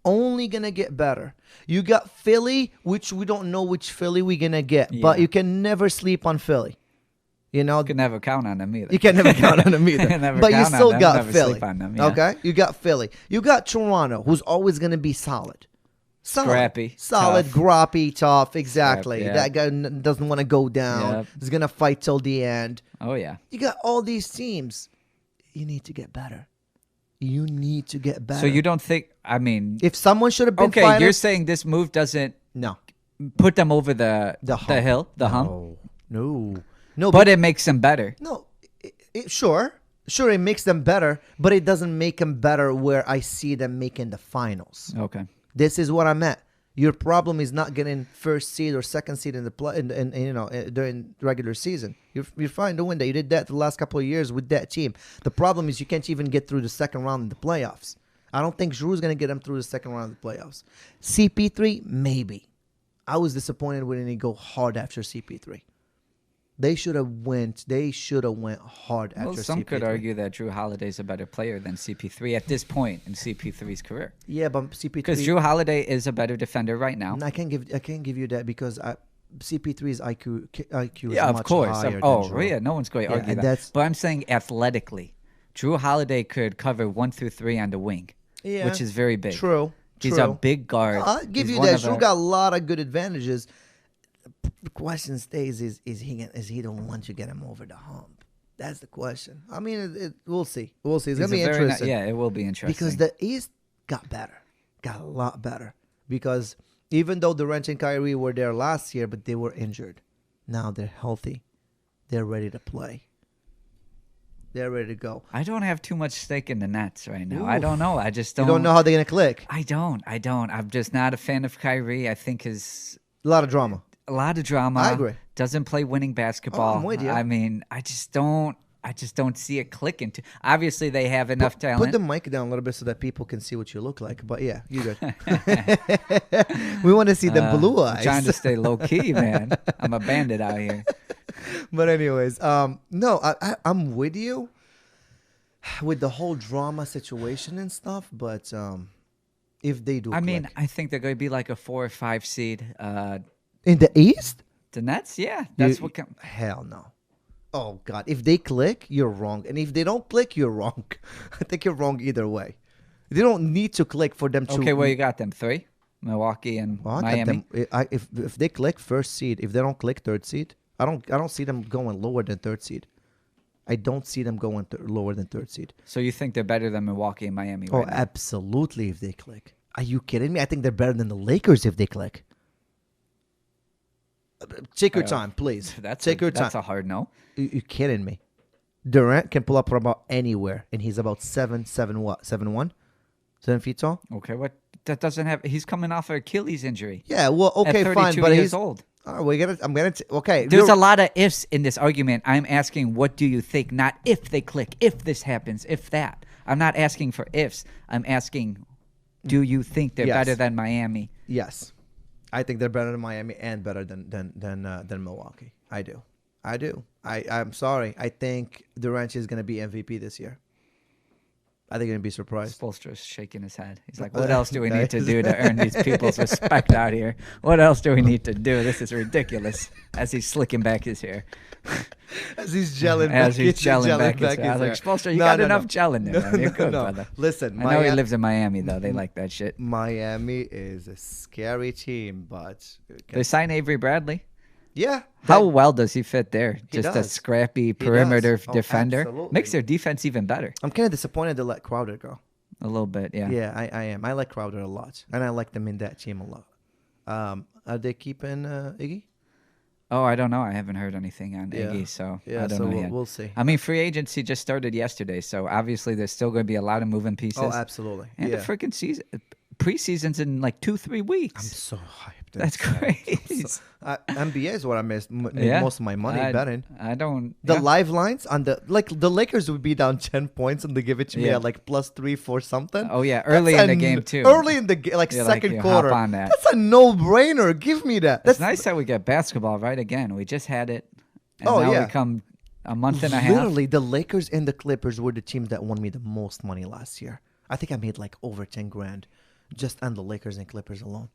Only going to get better. You got Philly, which we don't know which Philly we're going to get. But you can never sleep on Philly. You can never count on them either. You can never count on them either. But you still got Philly. Them, Okay? You got Philly. You got Toronto, who's always going to be solid. Scrappy. Solid, tough. Groppy, tough. Exactly. Yeah. That guy doesn't want to go down. Yep. He's going to fight till the end. Oh, yeah. You got all these teams. You need to get better. You need to get better. So you don't think, if someone should have been okay, you're saying this move doesn't put them over the hill, the hump? No, but it makes them better. No, sure, it makes them better, but it doesn't make them better where I see them making the finals. Okay. This is what I'm at. Your problem is not getting first seed or second seed in the during regular season. You're fine doing that. You did that the last couple of years with that team. The problem is you can't even get through the second round in the playoffs. I don't think Drew's going to get them through the second round of the playoffs. CP3, maybe. I was disappointed when they go hard after CP3. They should have went hard after CP3. Some could argue that Drew Holiday's a better player than CP3 at this point in CP3's career. Yeah, but CP3, because Drew Holiday is a better defender right now. I can't give you that because CP3's IQ is much higher. Yeah, no one's going to argue that. But I'm saying athletically, Drew Holiday could cover 1 through 3 on the wing, which is very big. True. He's a big guard. I'll give you that. Drew got a lot of good advantages. The question stays: is he the one to get him over the hump? That's the question. We'll see. It's gonna be interesting. Yeah, it will be interesting because the East got a lot better. Because even though Durant and Kyrie were there last year, but they were injured, now they're healthy. They're ready to play. They're ready to go. I don't have too much stake in the Nets right now. Oof. I don't know. I just don't. You don't know how they're gonna click. I don't. I'm just not a fan of Kyrie. I think his a lot of drama. I agree. Doesn't play winning basketball. I'm with you. I just don't see it clicking. Obviously, they have enough talent. Put the mic down a little bit so that people can see what you look like. But yeah, you good. We want to see the blue eyes. I'm trying to stay low key, man. I'm a bandit out here. But anyways, no, I'm with you with the whole drama situation and stuff. But if they do, I think they're going to be like a 4 or 5 seed. In the East? The Nets? Yeah. That's hell no. Oh, God. If they click, you're wrong. And if they don't click, you're wrong. I think you're wrong either way. They don't need to click for them to. Okay, well, you got them 3. Milwaukee and Miami. If they click first seed, if they don't click third seed, I don't see them going lower than third seed. I don't see them going lower than third seed. So you think they're better than Milwaukee and Miami? Oh, right now? absolutely! If they click, are you kidding me? I think they're better than the Lakers if they click. Take your time, please. Take your time. That's a hard no. You kidding me? Durant can pull up from about anywhere, and he's about 7'1", 7 feet tall. Okay, what? That doesn't have. He's coming off an Achilles injury. Yeah, well, okay, at 32 fine, but years he's old. Oh, okay. There's a lot of ifs in this argument. I'm asking, what do you think? Not if they click, if this happens, if that. I'm not asking for ifs. I'm asking, do you think they're better than Miami? Yes, I think they're better than Miami and better than Milwaukee. I do. I'm sorry. I think Durant is going to be MVP this year. I think you're going to be surprised. Spoelstra's shaking his head. He's like, what else do we need to do to earn these people's respect out here? What else do we need to do? This is ridiculous. As he's slicking back his hair. As he's gelling back his hair. I was like, Spoelstra, you got enough gel in there, man. You're good, brother. Listen, I know he lives in Miami, though. They like that shit. Miami is a scary team, but... They signed Avery Bradley. Yeah. How well does he fit there? Just does. a scrappy perimeter defender. Absolutely. Makes their defense even better. I'm kind of disappointed to let Crowder go. A little bit, yeah. Yeah, I am. I like Crowder a lot. And I like them in that team a lot. Are they keeping Iggy? Oh, I don't know. I haven't heard anything on Iggy, so I don't know yet. We'll see. I mean, free agency just started yesterday, so obviously there's still going to be a lot of moving pieces. Oh, absolutely. And the freaking season, preseason's in like 2-3 weeks. I'm so hyped. That's crazy. NBA is what I missed most of my money betting. I don't. The live lines on the Lakers would be down 10 points and they give it to me at like +3 for something. Oh yeah, early in the game too. Early in the second quarter. Hop on that. That's a no-brainer. Give me that. It's nice that we get basketball right again. We just had it. And now we come a month and a half. Literally, the Lakers and the Clippers were the teams that won me the most money last year. I think I made like over 10 grand just on the Lakers and Clippers alone.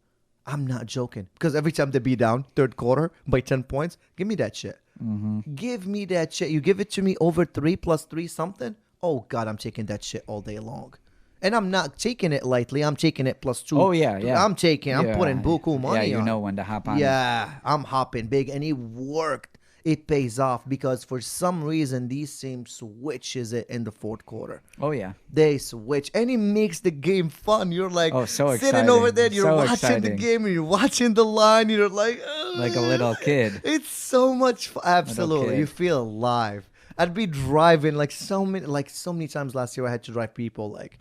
I'm not joking. Because every time they be down third quarter by 10 points, give me that shit. Mm-hmm. Give me that shit. You give it to me over 3 + 3 something. Oh, God, I'm taking that shit all day long. And I'm not taking it lightly. I'm taking it +2. Oh, yeah. I'm putting buku money on. Yeah, you know when to hop on. Yeah, I'm hopping big. And it worked. It pays off because for some reason these teams switches it in the fourth quarter. Oh yeah, they switch and it makes the game fun. You're like so sitting exciting. over there, you're so watching exciting. the game, and you're watching the line. You're like a little kid. It's so much fun. Absolutely, you feel alive. I'd be driving like so many times last year. I had to drive people like.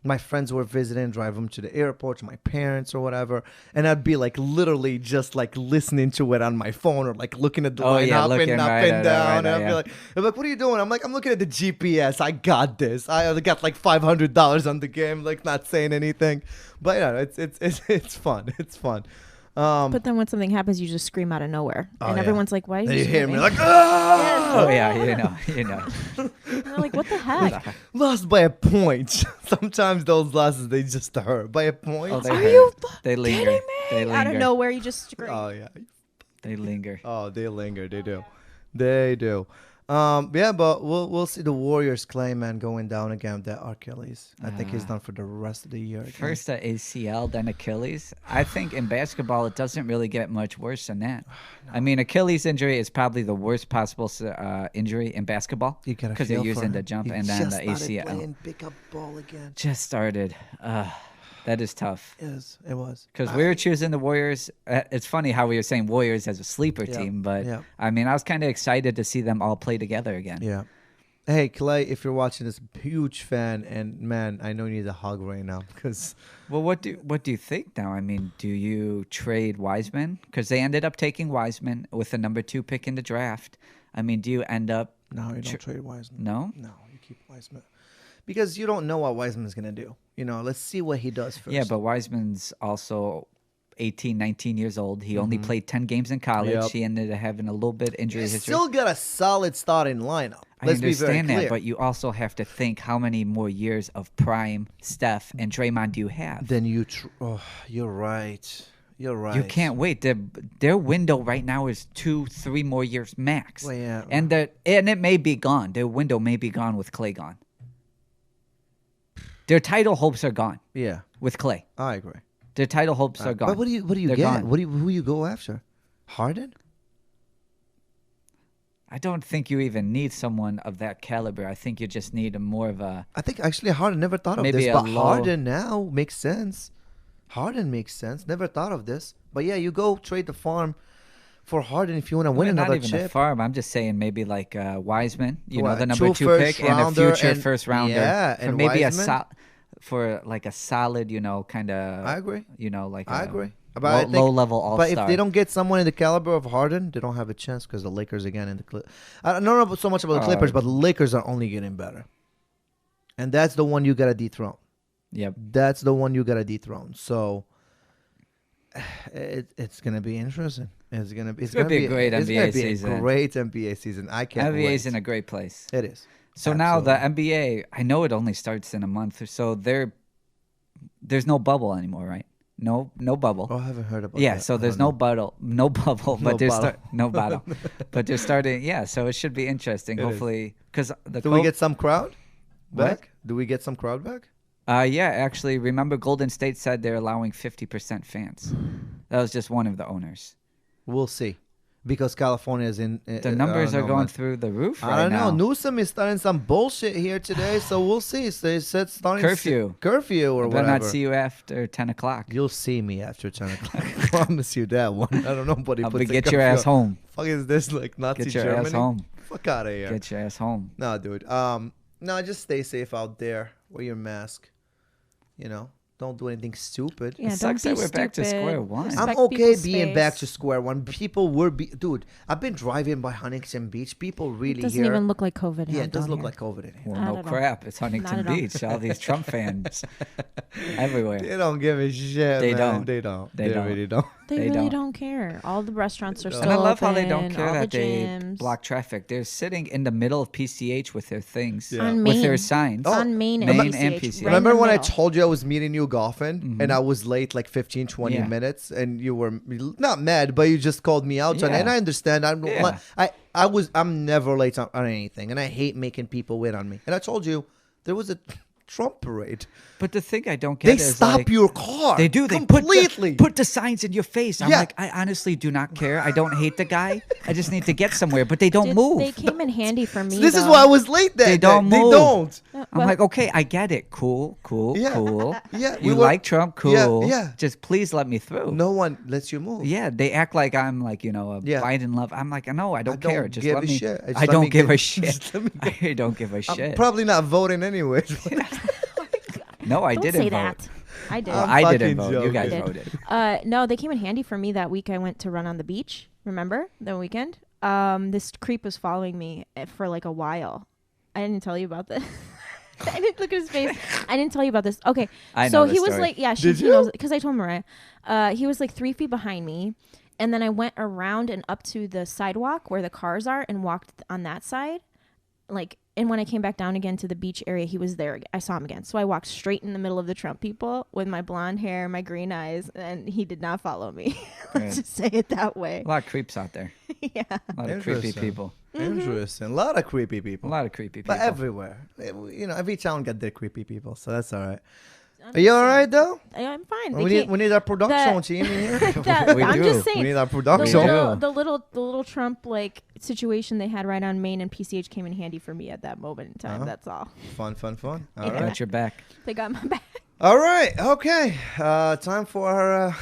My friends were visiting, drive them to the airport, to my parents or whatever. And I'd be like literally just like listening to it on my phone or like looking at the line up and down. And I'd be like, what are you doing? I'm like, I'm looking at the GPS. I got this. I got like $500 on the game, like not saying anything. But yeah, it's fun. It's fun. But then when something happens, you just scream out of nowhere. And everyone's like, why are you hear me like, ah! Oh, yeah, you know. They're like, what the heck? Lost by a point. Sometimes those losses, they just hurt. By a point. Oh, they linger. Kidding me? They linger. Out of nowhere, you just scream. Oh, yeah. They linger. Oh, they linger. They do. They do. Yeah, but we'll see the Warriors claim man going down again with that Achilles. I think he's done for the rest of the year. Again. First the ACL, then Achilles. I think in basketball it doesn't really get much worse than that. No. I mean, Achilles injury is probably the worst possible injury in basketball because you're using the jump and then the ACL. Playing pick up ball again. Just started. That is tough. Yes, it was. Because we were choosing the Warriors. It's funny how we were saying Warriors as a sleeper team, but I mean, I was kind of excited to see them all play together again. Yeah. Hey, Clay, if you're watching this, huge fan, and man, I know you need a hug right now because. Well, what do you think now? I mean, do you trade Wiseman? Because they ended up taking Wiseman with the number 2 pick in the draft. I mean, do you end up? No, you don't trade Wiseman. No, you keep Wiseman. Because you don't know what Wiseman's going to do. You know, let's see what he does first. Yeah, but Wiseman's also 18, 19 years old. He only played 10 games in college. Yep. He ended up having a little bit injury history. Still got a solid starting lineup. Let's be very clear. That, but you also have to think how many more years of prime Steph and Draymond do you have? Then you're right. You're right. You can't wait. Their window right now is 2-3 more years max. Well, yeah. And it may be gone. Their window may be gone with Clay gone. Their title hopes are gone. Yeah, with Clay. I agree. Their title hopes are gone. But what do you They're get? gone. Who you go after? Harden? I don't think you even need someone of that caliber. I think you just need more of a. I think actually Harden never thought of Maybe this, a but low- Harden now makes sense. Harden makes sense. Never thought of this, but yeah, you go trade the farm for Harden if you want to win not another even the chip. farm. I'm just saying maybe like Wiseman, Well, the number 2 2 pick, and a first-rounder future and- first rounder. yeah, for and maybe Wiseman. for like a solid, kind of. I agree. Like I a agree. But I think, low level all but star. if they don't get someone in the caliber of Harden, they don't have a chance because the Lakers again in the Clippers. I don't know so much about the Clippers, but the Lakers are only getting better, and that's the one you gotta dethrone. Yep. That's the one you gotta dethrone. So it's gonna be interesting. It's gonna be a great NBA season. A great NBA season. I can't wait. NBA's in a great place. It is. So now the NBA, I know it only starts in a month, so there's no bubble anymore, right? No bubble. Oh, I haven't heard about that. Yeah, so there's no bubble, but there's bottle. no bottle, but they're starting. Yeah, so it should be interesting. It is. Hopefully, because Do we get some crowd What? back? Do we get some crowd back? Yeah, actually, remember Golden State said they're allowing 50% fans. That was just one of the owners. We'll see. Because California is in. The numbers are going through the roof right I don't know. now. Newsom is starting some bullshit here today, so we'll see. So he said starting Curfew or I better whatever. not see you after 10 o'clock. You'll see me after 10 o'clock. I promise you that one. I don't know, but he I'll puts be a get your curfew ass on. home. Fuck is this like Nazi Get your Germany? ass home. Fuck out of here. Get your ass home. No, dude. No, just stay safe out there. Wear your mask. Don't do anything stupid. Yeah, It sucks that don't be we're back to stupid. square one. Respect I'm okay people's being back to space. square one. People were dude. I've been driving by Huntington Beach. People really It doesn't here. even look like COVID. Yeah, out it does down look here. like COVID in here. Well, Not no at all. crap. It's Not Huntington at all. Beach. All these Trump fans everywhere. They don't give a shit. They man. don't. They don't. They They don't. really don't. They They really don't. don't care. All the restaurants are still And I love how they open, don't care all that the they gyms. block traffic. They're sitting in the middle of PCH with their things, Yeah. On with their Main. signs. On Main and Main PCH. and right PCH. in Remember the when I middle. told you I was meeting you golfing and I was late like 15, 20 Yeah. minutes and you were not mad, but you just called me out on it. Yeah. And I understand. Yeah. I'm never late on anything and I hate making people wait on me. And I told you there was a Trump parade. But the thing I don't get They is stop like, your car. They do. They completely. put the signs in your face. I'm Yeah. like, I honestly do not care. I don't hate the guy. I just need to get somewhere. But they don't Did- move. They came in handy for me. This is though. why I was late that They day. don't They move. don't. Uh, I'm well, like, okay, I get it. Cool. Yeah. Cool. Yeah, we You were- like Trump? Yeah, Cool. yeah. Just please let me through. No one lets you move. Yeah, they act like I'm like, a Yeah. Biden love. I'm like, no, I don't care. Just give let a me. shit. Just I let don't me give get- a shit. just let me get- I don't give a I'm shit. probably not voting anyways. No, I don't didn't say vote. that. I did. Well, I'm I didn't fucking vote. You guys joking. voted. No, they came in handy for me that week. I went to run on the beach. Remember the weekend? This creep was following me for like a while. I didn't tell you about this. I didn't look at his face. I didn't tell you about this. Okay, I so know the he was story. like, yeah, Did he you? knows because I told Mariah. He was like 3 feet behind me, and then I went around and up to the sidewalk where the cars are and walked on that side, like. And when I came back down again to the beach area, he was there. I saw him again. So I walked straight in the middle of the Trump people with my blonde hair, my green eyes, and he did not follow me. Let's Good. just say it that way. A lot of creeps out there. Yeah. A lot of creepy Interesting. people. Interesting. A lot of creepy A people. lot of creepy people. But everywhere. Every town got their creepy people, so that's all right. Are you all right, though? I'm fine. We need our production team in here. We I'm do. just We saying. need our The production. do. little Trump like situation they had right on Main and PCH came in handy for me at that moment in time. Uh-huh. That's all. Fun. All Yeah. right. Got your back. They got my back. All right. Okay. Time for our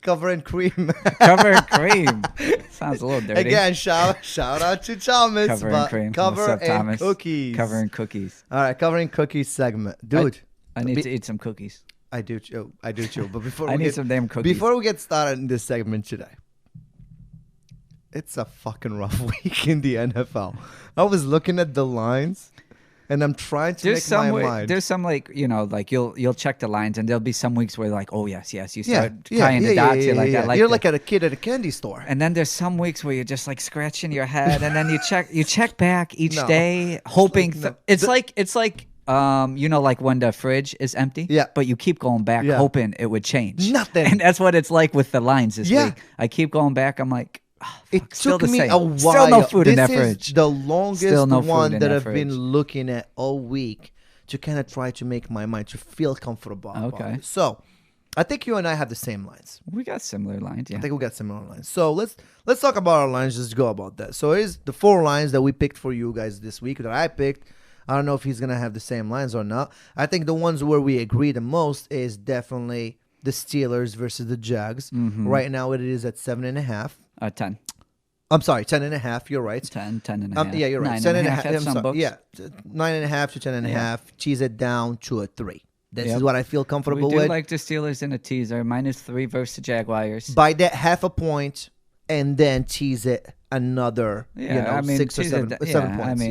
cover and cream. Cover and cream. Sounds a little dirty. Again, shout out to Thomas. Cover but and cream. Cover What's up, and Thomas? cookies. Cover and cookies. All right, covering cookies segment, dude. I need Be- to eat some cookies. I do too. But before I we need get, some damn cookies. before we get started in this segment today, it's a fucking rough week in the NFL. I was looking at the lines, and I'm trying to There's make my some mind. there's some like like you'll check the lines and there'll be some weeks where like, oh yes you yeah, start tying the dots. You're like, I like You're this. like a kid at a candy store. And then there's some weeks where you're just like scratching your head, and then you check back each No. day, hoping no. it's like like when the fridge is empty. Yeah. But you keep going back, Yeah. hoping it would change. Nothing. And that's what it's like with the lines this Yeah. week. I keep going back. I'm like, It still took the me same. a while. Still no food in This that is fridge. the longest Still no food one in that that I've been fridge. looking at all week to kind of try to make my mind to feel comfortable about Okay. it. So I think you and I have the same lines. We got similar lines, yeah. I think we got similar lines. So let's talk about our lines. Just go about that. So here's the 4 lines that we picked for you guys this week that I picked. I don't know if he's gonna have the same lines or not. I think the ones where we agree the most is definitely the Steelers versus the Jags. Right now it is at 7.5. 10. I'm sorry, 10.5. You're right. 10 and a half. Yeah, you're right. 9.5 10.5. at I'm some sorry. books. Yeah, 9.5 to 10.5. Cheese it down to a 3. This Yep. is what I feel comfortable We do with. like the Steelers in a teaser. -3 versus the Jaguars. By that half a point, and then tease it another, Yeah, I mean, 6 or tease 7, it- 7 yeah, points.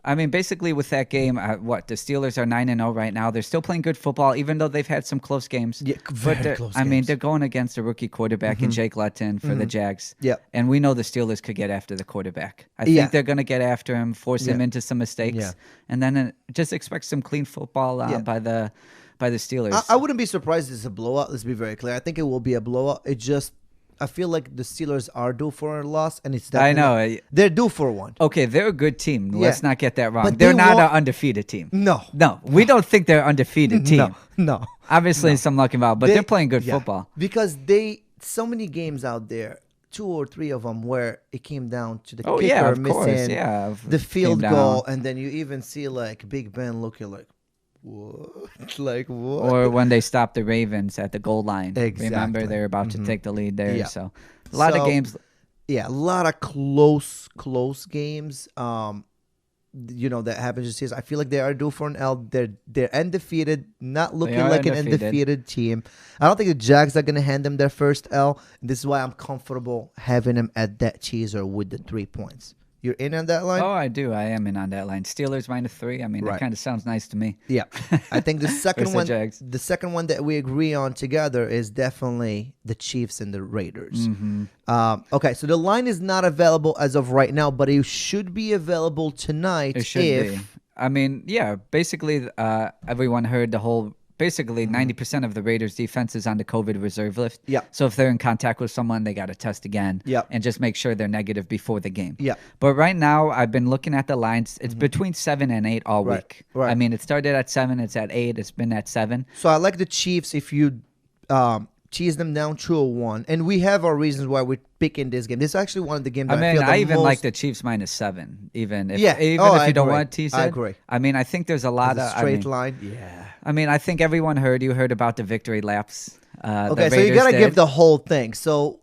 I mean, basically with that game, the Steelers are 9-0 right now. They're still playing good football, even though they've had some close games. Yeah, very close I mean, games. they're going against a rookie quarterback in Jake Luton for the Jags. Yeah. And we know the Steelers could get after the quarterback. I Yeah. think they're going to get after him, force him Yeah. into some mistakes, Yeah. and then just expect some clean football by the Steelers. I wouldn't be surprised if it's a blowout. Let's be very clear. I think it will be a blowout. It just, I feel like the Steelers are due for a loss, and it's I definitely, know. they're due for one. Okay, they're a good team. Let's not get that wrong. But They're they not won't- an undefeated team. No. No, we don't think they're an undefeated team. No. Obviously, some luck involved, but they're playing good football. Because so many games out there, 2 or 3 of them where it came down to the Oh, kicker yeah, of missing course. Yeah. the field Came goal, down. and then you even see like Big Ben looking like, what? Like what? Or when they stopped the Ravens at the goal line. Exactly. Remember, they're about to take the lead there. Yeah. So a lot of games. Yeah, a lot of close games. That happens this season. I feel like they are due for an L. They're undefeated, not looking are like an undefeated. undefeated team. I don't think the Jags are gonna hand them their first L. This is why I'm comfortable having them at that teaser with the 3 points. You're in on that line? Oh, I do. I am in on that line. Steelers -3. I mean, Right. that kind of sounds nice to me. Yeah, I think the second Versus one, Jags. the second one that we agree on together is definitely the Chiefs and the Raiders. Okay, so the line is not available as of right now, but it should be available tonight. It should be. I mean, yeah, basically, everyone heard the whole. Basically, 90% of the Raiders' defense is on the COVID reserve list. Yeah. So if they're in contact with someone, they got to test again. Yeah. And just make sure they're negative before the game. Yeah. But right now, I've been looking at the lines. It's between 7 and 8 all Right, week. right. I mean, it started at 7. It's at 8. It's been at 7. So I like the Chiefs if you tease them down 2-1, and we have our reasons why we're picking this game. This is actually one of the games I that mean, feel the I even most, like the Chiefs -7. Even if, Yeah. even Oh, if I you don't agree. want to tease it. I agree. I mean, I think there's a lot the of straight line. Yeah. I mean, I think everyone heard. You heard about the victory laps. Okay, so you gotta give the whole thing. So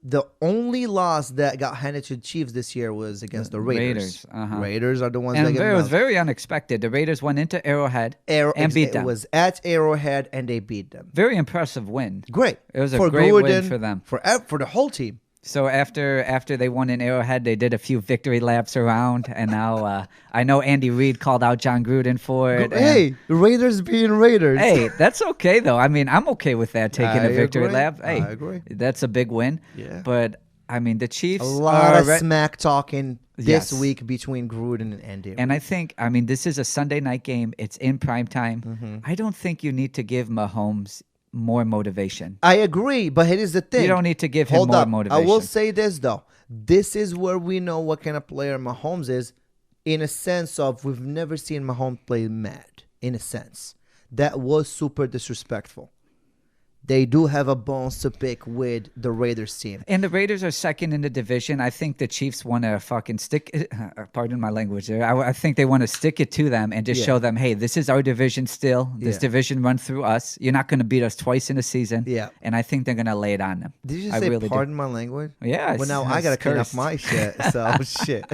the only loss that got handed to the Chiefs this year was against the Raiders. Raiders are the ones that And get it was bounced. very unexpected. The Raiders went into Arrowhead and beat them. It was at Arrowhead, and they beat them. Very impressive win. Great. It was a for great Gruden, win for them. for the whole team. So after they won in Arrowhead, they did a few victory laps around, and now I know Andy Reid called out John Gruden for it. Hey, Raiders being Raiders. Hey, that's okay though. I mean, I'm okay with that, taking I a victory agree. lap. Hey, I agree. that's a big win. Yeah. But I mean, the Chiefs A lot are of smack talking this Yes. week between Gruden and Andy. And I think, I mean, this is a Sunday night game. It's in prime time. I don't think you need to give Mahomes more motivation. I agree, but here's the thing. You don't need to give him Hold more up. motivation. I will say this, though. This is where we know what kind of player Mahomes is, in a sense of we've never seen Mahomes play mad, in a sense. That was super disrespectful. They do have a bones to pick with the Raiders team. And the Raiders are second in the division. I think the Chiefs want to fucking stick. Pardon my language there. I think they want to stick it to them and just Yeah. show them, hey, this is our division still. This Yeah. division runs through us. You're not going to beat us twice in a season. Yeah. And I think they're going to lay it on them. Did you I say really do. pardon my language? Yeah. Well, now I it's got to clean up cursed. my shit. So, shit.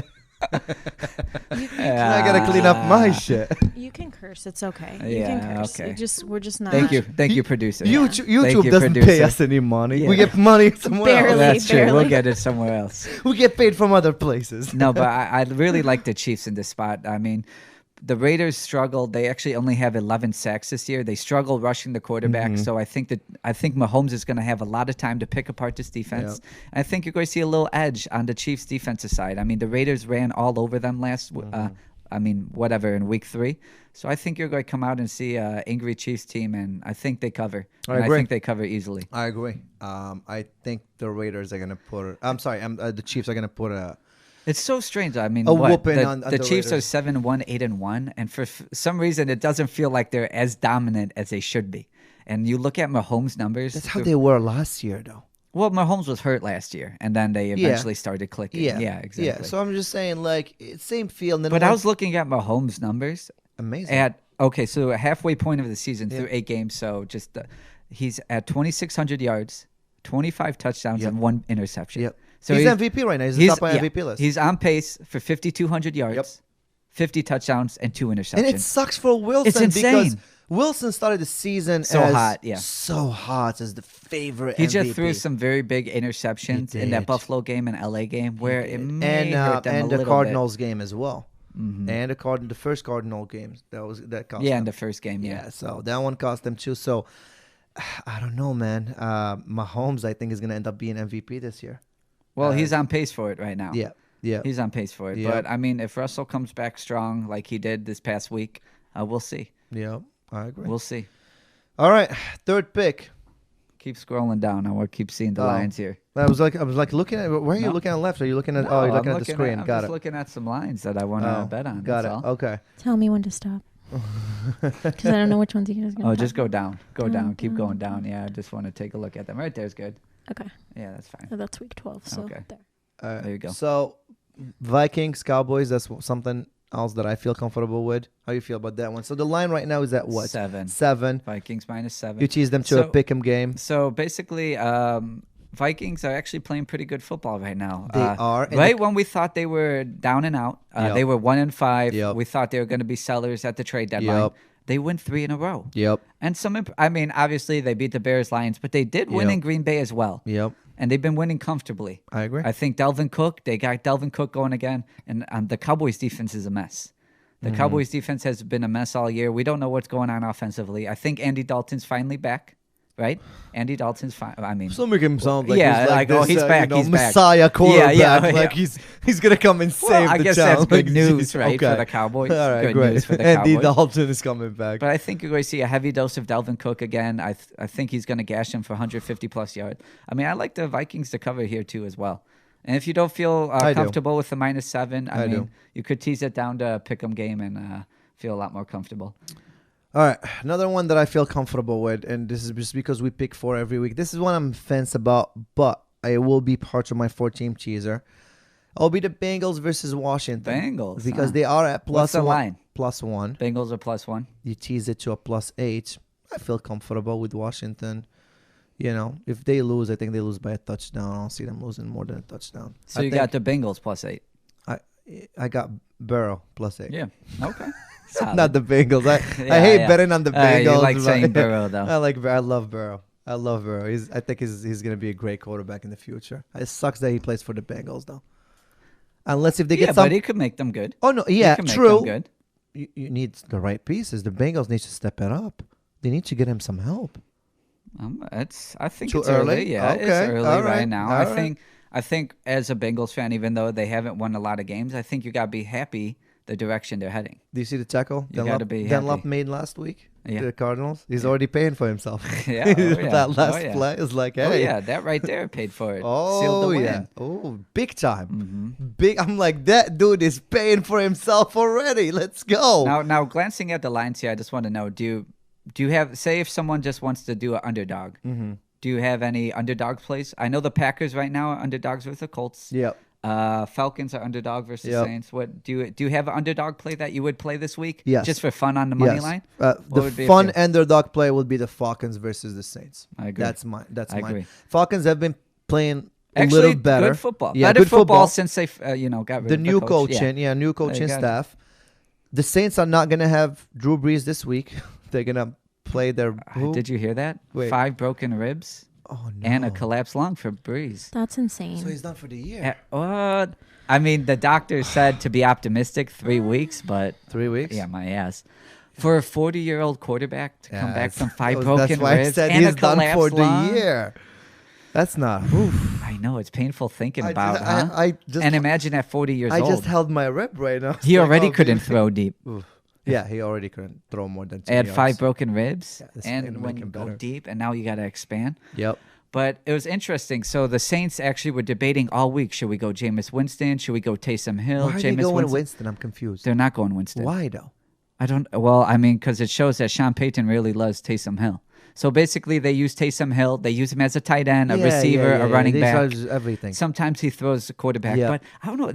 I got to clean up my shit. You can curse. It's okay. You Yeah, can curse. okay. We're just not. Thank you, producer. YouTube Thank you, doesn't pay producer. us any money. Yeah. We get money somewhere Barely. else. That's true. We'll barely. get it somewhere else. We get paid from other places. No, but I really like the Chiefs in this spot. I mean, the Raiders struggled. They actually only have 11 sacks this year. They struggle rushing the quarterback. So I think Mahomes is going to have a lot of time to pick apart this defense. I think you're going to see a little edge on the Chiefs' defensive side. I mean, the Raiders ran all over them in week 3. So I think you're going to come out and see an angry Chiefs team, and I think they cover. I And I agree. think they cover easily. I agree. I think the Raiders are gonna put. I'm sorry. The Chiefs are gonna put It's so strange. I mean, A what? whooping on The the Chiefs are Raiders. 7-1, 8-1, and for some reason, it doesn't feel like they're as dominant as they should be. And you look at Mahomes' numbers. That's how they were last year, though. Well, Mahomes was hurt last year, and then they eventually started clicking. Yeah, exactly. Yeah, so I'm just saying, like, it's same field. But I was looking at Mahomes' numbers. Amazing. So a halfway point of the season through 8 games. So just he's at 2,600 yards, 25 touchdowns, and 1 interception. Yep. So he's MVP right now. He's the top on MVP list. He's on pace for 5,200 yards, 50 touchdowns, and 2 interceptions. And it sucks for Wilson It's insane. because Wilson started the season So as hot, yeah. so hot as the favorite He MVP. just threw some very big interceptions He in that did. Buffalo game and LA game where it may hurt them a and little the Cardinals game as well. Mm-hmm. And the first Cardinal game that cost bit. Yeah, them. in the first game, yeah. So that one cost them too. So I don't know, man. Mahomes, I think, is gonna end up being MVP this year. Well, he's on pace for it right now. Yeah. He's on pace for it. Yeah. But, I mean, if Russell comes back strong like he did this past week, we'll see. Yeah, I agree. We'll see. All right, third pick. Keep scrolling down. I want to keep seeing the lines here. I was like looking at. Where are you looking at left? Are you looking at? No, you're looking I'm at the screen. I'm Got just it. looking at some lines that I want to bet on. Got that's it. all. Okay. Tell me when to stop. Because I don't know which ones you guys are going Oh, to just go down. Go down. Keep going down. Yeah, I just want to take a look at them. Right there's good. Okay. Yeah, that's fine. So that's week 12. So Okay. there. There you go. So, Vikings, Cowboys. That's something else that I feel comfortable with. How you feel about that one? So the line right now is at what? 7. 7. Vikings -7. You tease them to a pick'em game. So basically, Vikings are actually playing pretty good football right now. They are. And Right when we thought they were down and out, Yep. they were 1-5. Yep. We thought they were going to be sellers at the trade deadline. Yep. They win 3 in a row. Yep. And obviously they beat the Bears, Lions, but they did win Yep. in Green Bay as well. Yep. And they've been winning comfortably. I agree. I think they got Delvin Cook going again, and the Cowboys defense is a mess. The Cowboys defense has been a mess all year. We don't know what's going on offensively. I think Andy Dalton's finally back, right? Andy Dalton's fine. I mean, So make him sound like Yeah, he's like, this, oh, he's back, he's back. Messiah quarterback. yeah. Like he's gonna come and save I the guess town. that's good Like, news, geez, right, for okay. the Cowboys. All right, Good great. news for the Andy Cowboys. Dalton is coming back. But I think you're going to see a heavy dose of Delvin Cook again. I think he's going to gash him for 150-plus yards. I mean, I like the Vikings to cover here, too, as well. And if you don't feel comfortable with the -7, I mean, do. you could tease it down to a pick'em game and feel a lot more comfortable. All right, another one that I feel comfortable with, and this is just because we pick 4 every week. This is one I'm fence about, but it will be part of my 4-team teaser. It'll be the Bengals versus Washington. Bengals, because they are at What's the +1. line? +1. Bengals are +1. You tease it to a +8. I feel comfortable with Washington. You know, if they lose, I think they lose by a touchdown. I don't see them losing more than a touchdown. So you got the Bengals +8. I got Burrow +8. Yeah. Okay. Not the Bengals. I Yeah, hate yeah. betting on the Bengals. You like but- saying Burrow, though. I love Burrow. I think he's gonna be a great quarterback in the future. It sucks that he plays for the Bengals though. Unless if they get some. but he could make them good. Oh no, He yeah, can make true. them good. You need the right pieces. The Bengals need to step it up. They need to get him some help. I think Too it's early. early? Yeah, Okay, it's early all right right, now. all I think as a Bengals fan, even though they haven't won a lot of games, I think you got to be happy the direction they're heading. Do you see the tackle You gotta be Dunlop happy. made last week? Yeah. To the Cardinals. He's already paying for himself. Yeah, oh, yeah. That last Oh, yeah. play is like, hey. Oh yeah, that right there paid for it. Sealed the Oh win. yeah. Oh, big time. Mm-hmm. Big. I'm like, that dude is paying for himself already. Let's go. Now glancing at the lines here, I just want to know: do you have, say, if someone just wants to do an underdog? Mm-hmm. Do you have any underdog plays? I know the Packers right now are underdogs with the Colts. Yep. Falcons are underdog versus Yep. Saints. What do you have an underdog play that you would play this week? Yes. Just for fun on the money Yes. line. The would be a fun few? underdog play would be the Falcons versus the Saints. I agree. That's mine. I Mine. agree. Falcons have been playing a Actually, little better. good football. Yeah, Better good football football. since they got rid The of new the coach. coaching, new coaching got it. staff. The Saints are not gonna have Drew Brees this week. They're gonna play their. Who? Did you hear that? Wait. 5 broken ribs Oh no! and a collapsed lung for Breeze. That's insane. So he's done for the year. What? I mean, the doctor said to be optimistic 3 weeks, but 3 weeks. yeah, my ass. For a 40-year-old quarterback to come back from 5 broken That's why ribs I said and he's a done collapsed for lung. the year. That's not. Oof. I know, it's painful thinking I about, just- huh? I just. And imagine at 40 years I old. just held my rep right now. He It's like, already oh, couldn't baby. throw deep. Oof. Yeah, he already couldn't throw more than 2 Add yards. 5 broken ribs, Yeah, that's gonna and make when you him go better. deep, and now you got to expand. Yep. But it was interesting. So the Saints actually were debating all week. Should we go Jameis Winston? Should we go Taysom Hill? Why are they going Winston? I'm confused. They're not going Winston. Why though? I don't. Well, I mean, because it shows that Sean Payton really loves Taysom Hill. So basically, they use Taysom Hill. They use him as a tight end, a receiver, a running back. Everything. Sometimes he throws the quarterback. Yeah. But I don't know.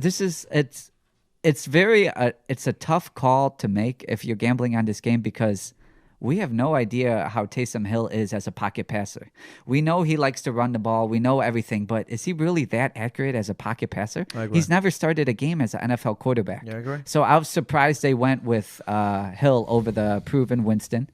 It's very it's a tough call to make if you're gambling on this game because we have no idea how Taysom Hill is as a pocket passer. We know he likes to run the ball. We know everything, but is he really that accurate as a pocket passer? I agree. He's never started a game as an NFL quarterback. Yeah, I agree. So I was surprised they went with Hill over the proven Winston.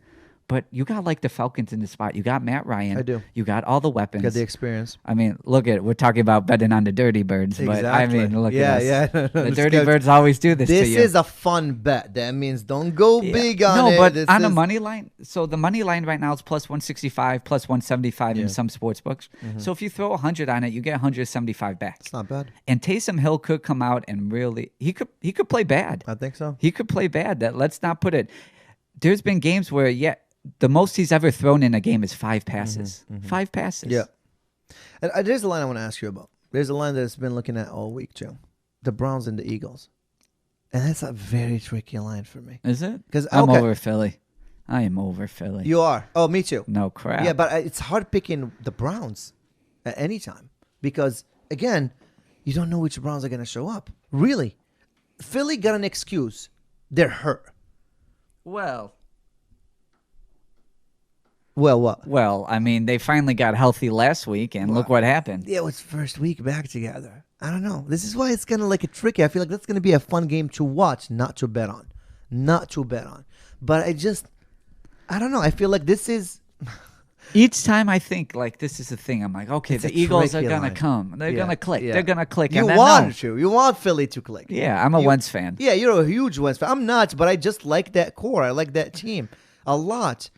But you got like the Falcons in the spot. You got Matt Ryan. I do. You got all the weapons. Got the experience. I mean, look at we're talking about betting on the Dirty Birds, but I mean, look at us. Yeah. The Dirty Birds always do this to you. This is a fun bet. That means don't go big on it. No, but on the money line, so the money line right now is plus 165, plus 175 in some sports books. So if you throw 100 on it, you get 175 back. It's not bad. And Taysom Hill could come out and really, he could play bad. I think so. He could play bad. Let's not put it. There's been games where, the most he's ever thrown in a game is 5 passes. 5 passes. Yeah. And there's a line I want to ask you about. There's a line that's been looking at all week, Joe. The Browns and the Eagles. And that's a very tricky line for me. Is it? Because I'm over Philly. I am over Philly. You are. Oh, me too. No crap. Yeah, but it's hard picking the Browns at any time. Because, again, you don't know which Browns are going to show up. Really. Philly got an excuse. They're hurt. Well, what? Well, I mean, they finally got healthy last week, and look what happened. Yeah, it was first week back together. I don't know. This is why it's kind of like a tricky. I feel like that's going to be a fun game to watch, not to bet on. But I don't know. I feel like this is... Each time I think, like, this is the thing. I'm like, okay, the Eagles are going to come. They're going to click. Yeah. They're going to click. You want Philly to click. Yeah, I'm a Wentz fan. Yeah, you're a huge Wentz fan. I'm not, but I just like that core. I like that team a lot.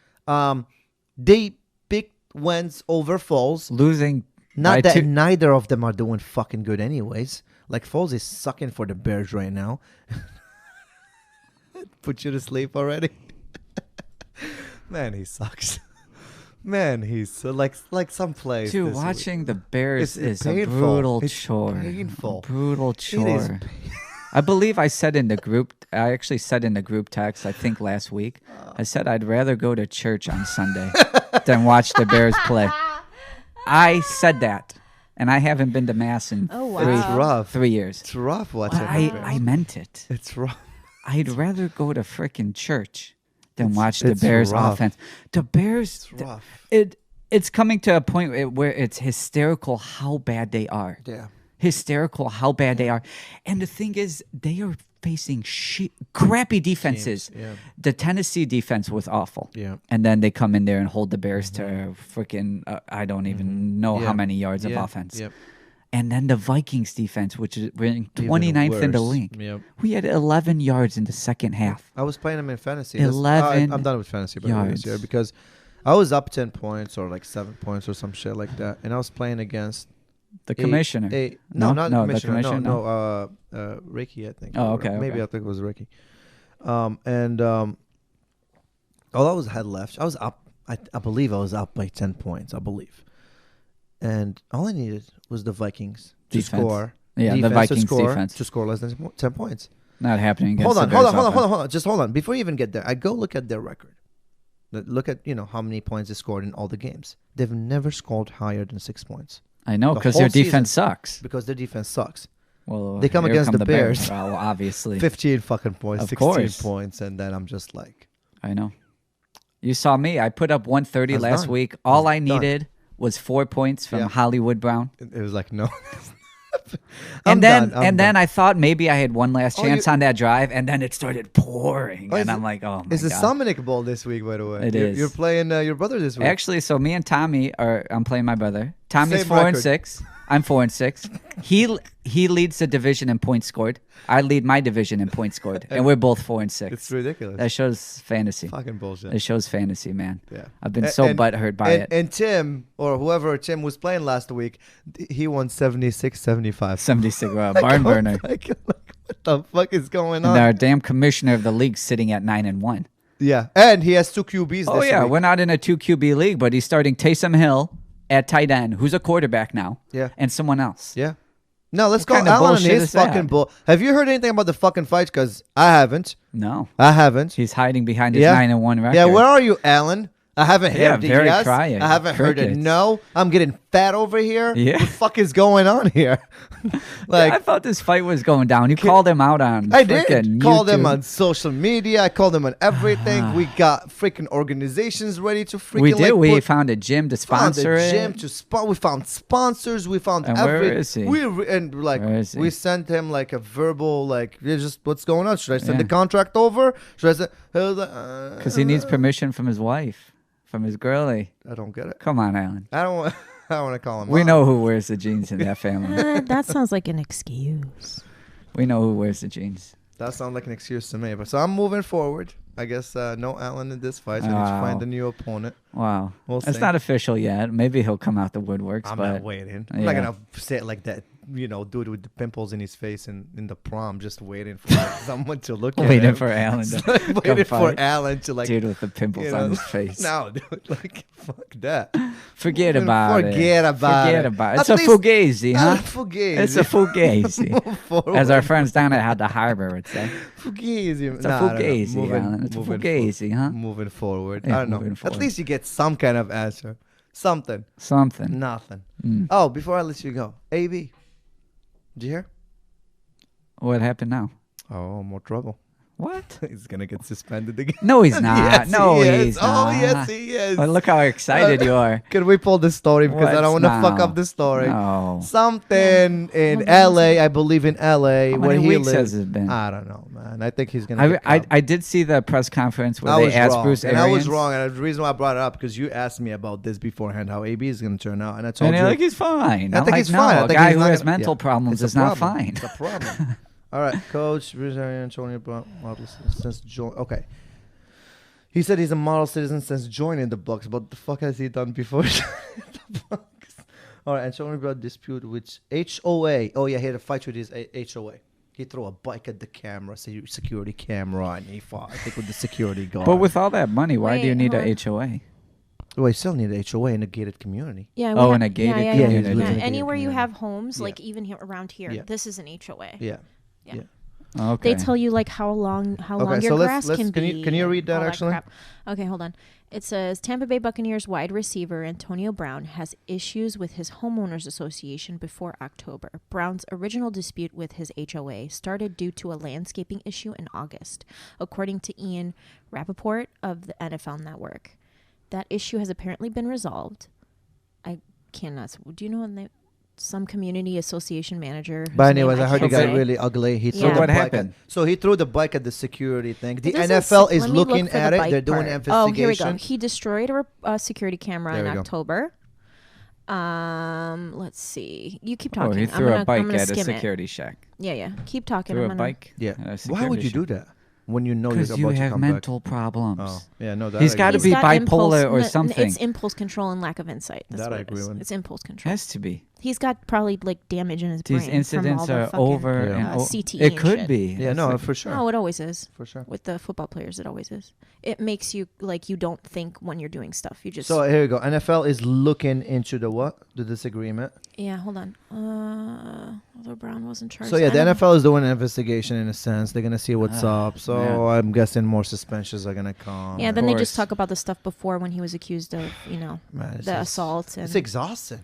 They picked Wentz over Foles. Losing. Not that neither of them are doing fucking good anyways. Like, Foles is sucking for the Bears right now. Put you to sleep already? Man, he sucks. Man, he's like some plays. Dude, watching the Bears is painful. a brutal It's chore. painful. A brutal chore. It is I believe I said in the group, I actually said in the group text, I think last week, I said I'd rather go to church on Sunday than watch the Bears play. I said that, and I haven't been to Mass in It's rough. 3 years. It's rough watching the Bears. I meant it. It's rough. I'd rather go to frickin' church than watch the it's Bears rough. offense. The Bears, It's rough. it's coming to a point where it's hysterical how bad they are. Yeah. Hysterical how bad they are. And the thing is, they are facing crappy defenses. Yeah. The Tennessee defense was awful. Yeah. And then they come in there and hold the Bears to freaking, I don't even know how many yards of offense. Yep. And then the Vikings defense, which is ranked 29th in the worse. league. Yep. We had 11 yards in the second half. I was playing them in fantasy. 11 I'm done with fantasy by the way this year because I was up 10 points or like 7 points or some shit like that. And I was playing against The commissioner. not the commissioner. The commissioner. No, Ricky, I think. Oh, okay. Maybe I think it was Ricky. All I was had left. I was up. I believe I was up by 10 points. I believe. And all I needed was the Vikings to score. Yeah, the Vikings defense. To score less than 10 points. Not happening against Hold the Bears on. offense. Just hold on. Before you even get there, I go look at their record. Look at, how many points they scored in all the games. They've never scored higher than 6 points. I know, The because whole their defense season. sucks. Because their defense sucks. Well, They come here against come the Bears. Well, obviously. 15 fucking points, Of 16 course. points, and then I'm just like... I know. You saw me. I put up 130 That's last done. week. All I Done. needed was 4 points from Yeah. Hollywood Brown. It was like, no. And then done. I thought maybe I had one last Oh, chance on that drive, and then it started pouring. Oh, and is I'm it- like, oh, my It's the God. Dominic Bowl this week, by the way. It You're- is. You're playing your brother this week. Actually, so me and Tommy I'm playing my brother. Tommy's Same 4 and record. 6. I'm 4 and 6. He leads the division in points scored. I lead my division in points scored, and we're both 4 and 6. It's ridiculous. That shows fantasy. fucking bullshit. It shows fantasy, man. Yeah. I've been so butthurt by it. And Tim, or whoever Tim was playing last week, he won 76-75. 76, barn burner. Like, what the fuck is going And on? our damn commissioner of the league sitting at 9-1. Yeah, and he has 2 QBs Oh this yeah, week. we're not in a 2 QB league, but he's starting Taysom Hill at tight end, who's a quarterback now, and someone else. Yeah. No, let's call Allen and his fucking bull. Have you heard anything about the fucking fights? Because I haven't. No. I haven't. He's hiding behind his 9-1 record. Yeah, where are you, Allen? I haven't heard it. Very Yes. quiet. I haven't heard it. No. I'm getting fat over here. Yeah. What the fuck is going on here? I thought this fight was going down. You called him out on I did. Called YouTube. him on social media. I called him on everything. We got freaking organizations ready to freaking We did. like, We found a gym to sponsor it. We found sponsors. We found And where is he? We sent him like a verbal just what's going on. Should I send the contract over? Should I send? Because he needs permission from his wife, from his girlie. I don't get it. Come on, Alan. I don't want to call him. We know who wears the jeans in that family. That sounds like an excuse. We know who wears the jeans. That sounds like an excuse to me. But so I'm moving forward. I guess no Allen in this fight. So I need to find a new opponent. Wow. It's not official yet. Maybe he'll come out the woodworks. I'm but not waiting. I'm not going to say it like that. Dude with the pimples in his face in the prom, just waiting for someone to look at him. Waiting for Alan to waiting for Alan to dude with the pimples on his face. No, dude, fuck that. Forget about it. Forget about it. It's a fugazi, huh? Fugazi. It's a fugazi. As our friends down at the harbor would say. Fugazi. It's a fugazi, Alan. It's a fugazi, huh? Moving forward. Yeah, I don't know. At least you get some kind of answer. Something. Nothing. Oh, before I let you go, AB. Did you hear? What happened now? Oh, more trouble. What? He's going to get suspended again. No, he's not. Yes, no, he's not. Oh, yes, he is. Well, look how excited you are. Can we pull this story? Because I don't want to fuck up the story. No. Something in L.A., I believe in L.A. How where many he weeks lives. has it been? I don't know, man. I think he's going to I did see the press conference where they asked Bruce Arians. And I was wrong. And the reason why I brought it up, because you asked me about this beforehand, how AB is going to turn out. And I told you. And he's fine. I think he's fine. A guy who has mental problems is not fine. It's a problem. All right, Coach Bruce Arians, Antonio Brown, model since okay. He said he's a model citizen since joining the Bucks, but the fuck has he done before the Bucks? All right, Antonio Brown dispute with HOA. Oh yeah, he had a fight with his HOA. He threw a bike at the camera, security camera, and he fought. I think with the security guard. But with all that money, why do you need a HOA? Well, you still need an HOA in a gated community. Yeah. In a gated community. Yeah. Anywhere you have homes, like even here around here, this is an HOA. Yeah. Okay. They tell you like how long your grass can be. Can you read that actually? Okay, hold on. It says Tampa Bay Buccaneers wide receiver Antonio Brown has issues with his homeowners association before October. Brown's original dispute with his HOA started due to a landscaping issue in August, according to Ian Rappaport of the NFL Network. That issue has apparently been resolved. I cannot. Do you know some community association manager? But anyways, I heard he got really ugly. He threw the what bike happened? So he threw the bike at the security thing. The NFL is looking at it. They're doing an investigation. Oh, here we go. He destroyed a security camera in October. Let's see. You keep talking. He threw a bike at a security shack. Yeah. Keep talking. Threw a bike? Yeah. Why would you do that? When you know you're about to come back. Because you have mental problems. Oh, yeah, no, that He's got to be bipolar or something. It's impulse control and lack of insight. That's that what I agree with. It's impulse control. Has to be. He's got probably like damage in his brain. These incidents from all are over. CTE. It could be. Yeah, no, for sure. No, it always is. For sure. With the football players, it always is. It makes you like you don't think when you're doing stuff. You just. So here we go. NFL is looking into the what? The disagreement. Yeah, hold on. Although Brown wasn't charged. So yeah, the NFL is doing an investigation in a sense. They're gonna see what's up. So I'm guessing more suspensions are gonna come. Yeah, then they just talk about the stuff before when he was accused of, the assault. And it's exhausting.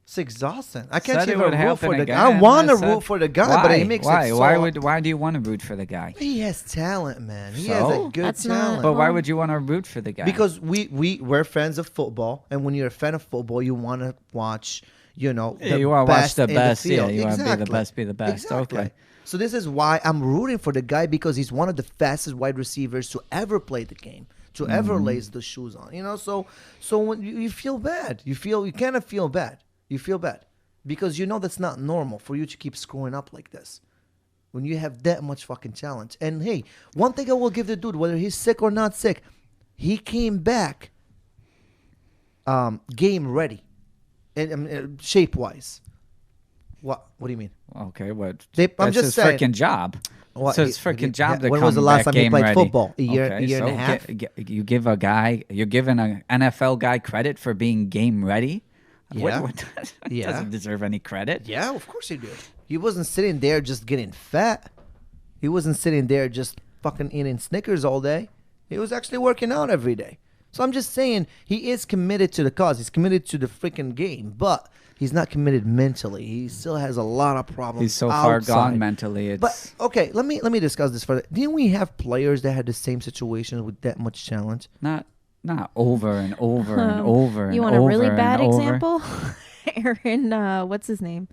It's exhausting. I can't Said even it would root for happen the guy. again. I want to I said- root for the guy, but he makes it so. Why do you want to root for the guy? He has talent, man. He So? has a good That's not- talent. But why Well- would you want to root for the guy? Because we're fans of football, and when you're a fan of football, you want to watch, the you want to watch the in best. field. You want to be the Exactly. best. Be the best. Exactly. Okay. So this is why I'm rooting for the guy, because he's one of the fastest wide receivers to ever play the game, to ever lace the shoes on. So when you feel bad, you kind of feel bad. You feel bad because that's not normal for you to keep screwing up like this when you have that much fucking challenge. And hey, one thing I will give the dude, whether he's sick or not sick, he came back game ready and shape wise. What do you mean? Okay, what? I'm That's just his saying. freaking job. What, So it's freaking job to when come was the last back time he game played ready. football? A year and a half? You give a guy, you're giving an NFL guy credit for being game ready. Yeah. What Yeah. doesn't deserve any credit. Yeah, of course he did. He wasn't sitting there just getting fat. He wasn't sitting there just fucking eating Snickers all day. He was actually working out every day. So I'm just saying he is committed to the cause. He's committed to the freaking game, but he's not committed mentally. He still has a lot of problems. He's so far outside. gone mentally. It's But okay, let me discuss this further. Didn't we have players that had the same situation with that much challenge? not over and over and over. You and want a really over bad and over. example? Aaron, what's his name?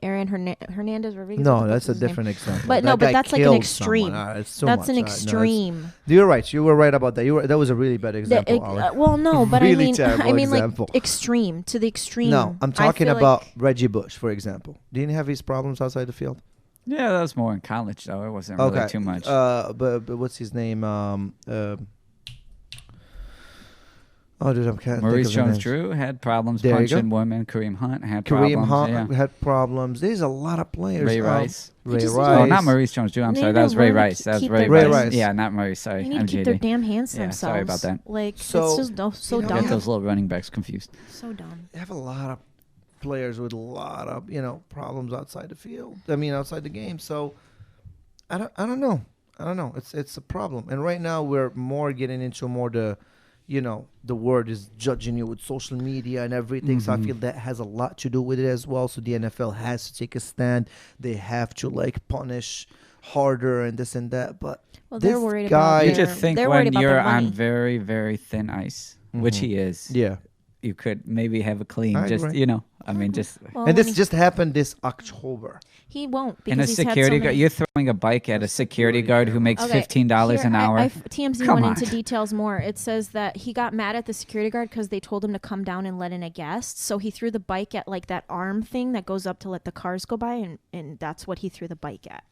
Aaron Hernandez Rodriguez. No, What the that's fuck's a his name? different example. But no, That but guy that's like an killed extreme. someone. It's too That's much. an No, extreme. you're right. You were right about that. That was a really bad example. Ali. Well, no, but Really I mean, terrible example. like extreme to the extreme. No, I'm I talking feel about like- Reggie Bush, for example. Didn't he have his problems outside the field? Yeah, that was more in college though. It wasn't really too much. But what's his name? Oh, dude, I can't Maurice think of the names. Jones-Drew had problems There you go. punching women. Kareem Hunt had Kareem problems. Hunt yeah. had problems. There's a lot of players. Ray Rice. Ray just- Rice. Oh, not Maurice Jones-Drew. I'm They sorry. need That to was Ray learn to Rice. That was keep Ray their- Ray Rice. Rice. Yeah, not Maurice. Sorry. They need I'm to keep their JD. damn hands to Yeah, themselves. sorry about that. Like So, it's just so you know, dumb. Get those little running backs confused. So dumb. They have a lot of players with a lot of problems outside the field. I mean, outside the game. So I don't know. It's a problem. And right now we're more getting into more the word is judging you with social media and everything. So I feel that has a lot to do with it as well. So the NFL has to take a stand. They have to punish harder and this and that. But Well, this they're worried guy, about. You their- just think they're worried when about you're their money. on very, very thin ice, which he is, yeah. you could maybe have a clean. I Just agree. I mean, just Well, And when this just happened this October. he won't because in a he's had security so guard. many- You're throwing a bike at a security guard who makes Okay, $15 here, an hour. TMZ Come went into on. details more. It says that he got mad at the security guard because they told him to come down and let in a guest. So he threw the bike at that arm thing that goes up to let the cars go by, and that's what he threw the bike at.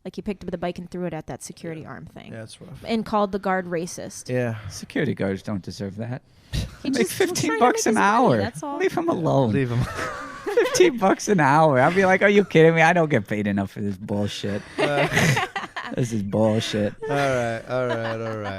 Like he picked up the bike and threw it at that security arm thing, Yeah, that's rough. and called the guard racist. Yeah. Security guards don't deserve that. He Make just was trying to $15 make an his hour. money, that's all. Leave him alone. Leave him. $15 an hour. I'd be like, are you kidding me? I don't get paid enough for this bullshit. This is bullshit. All right.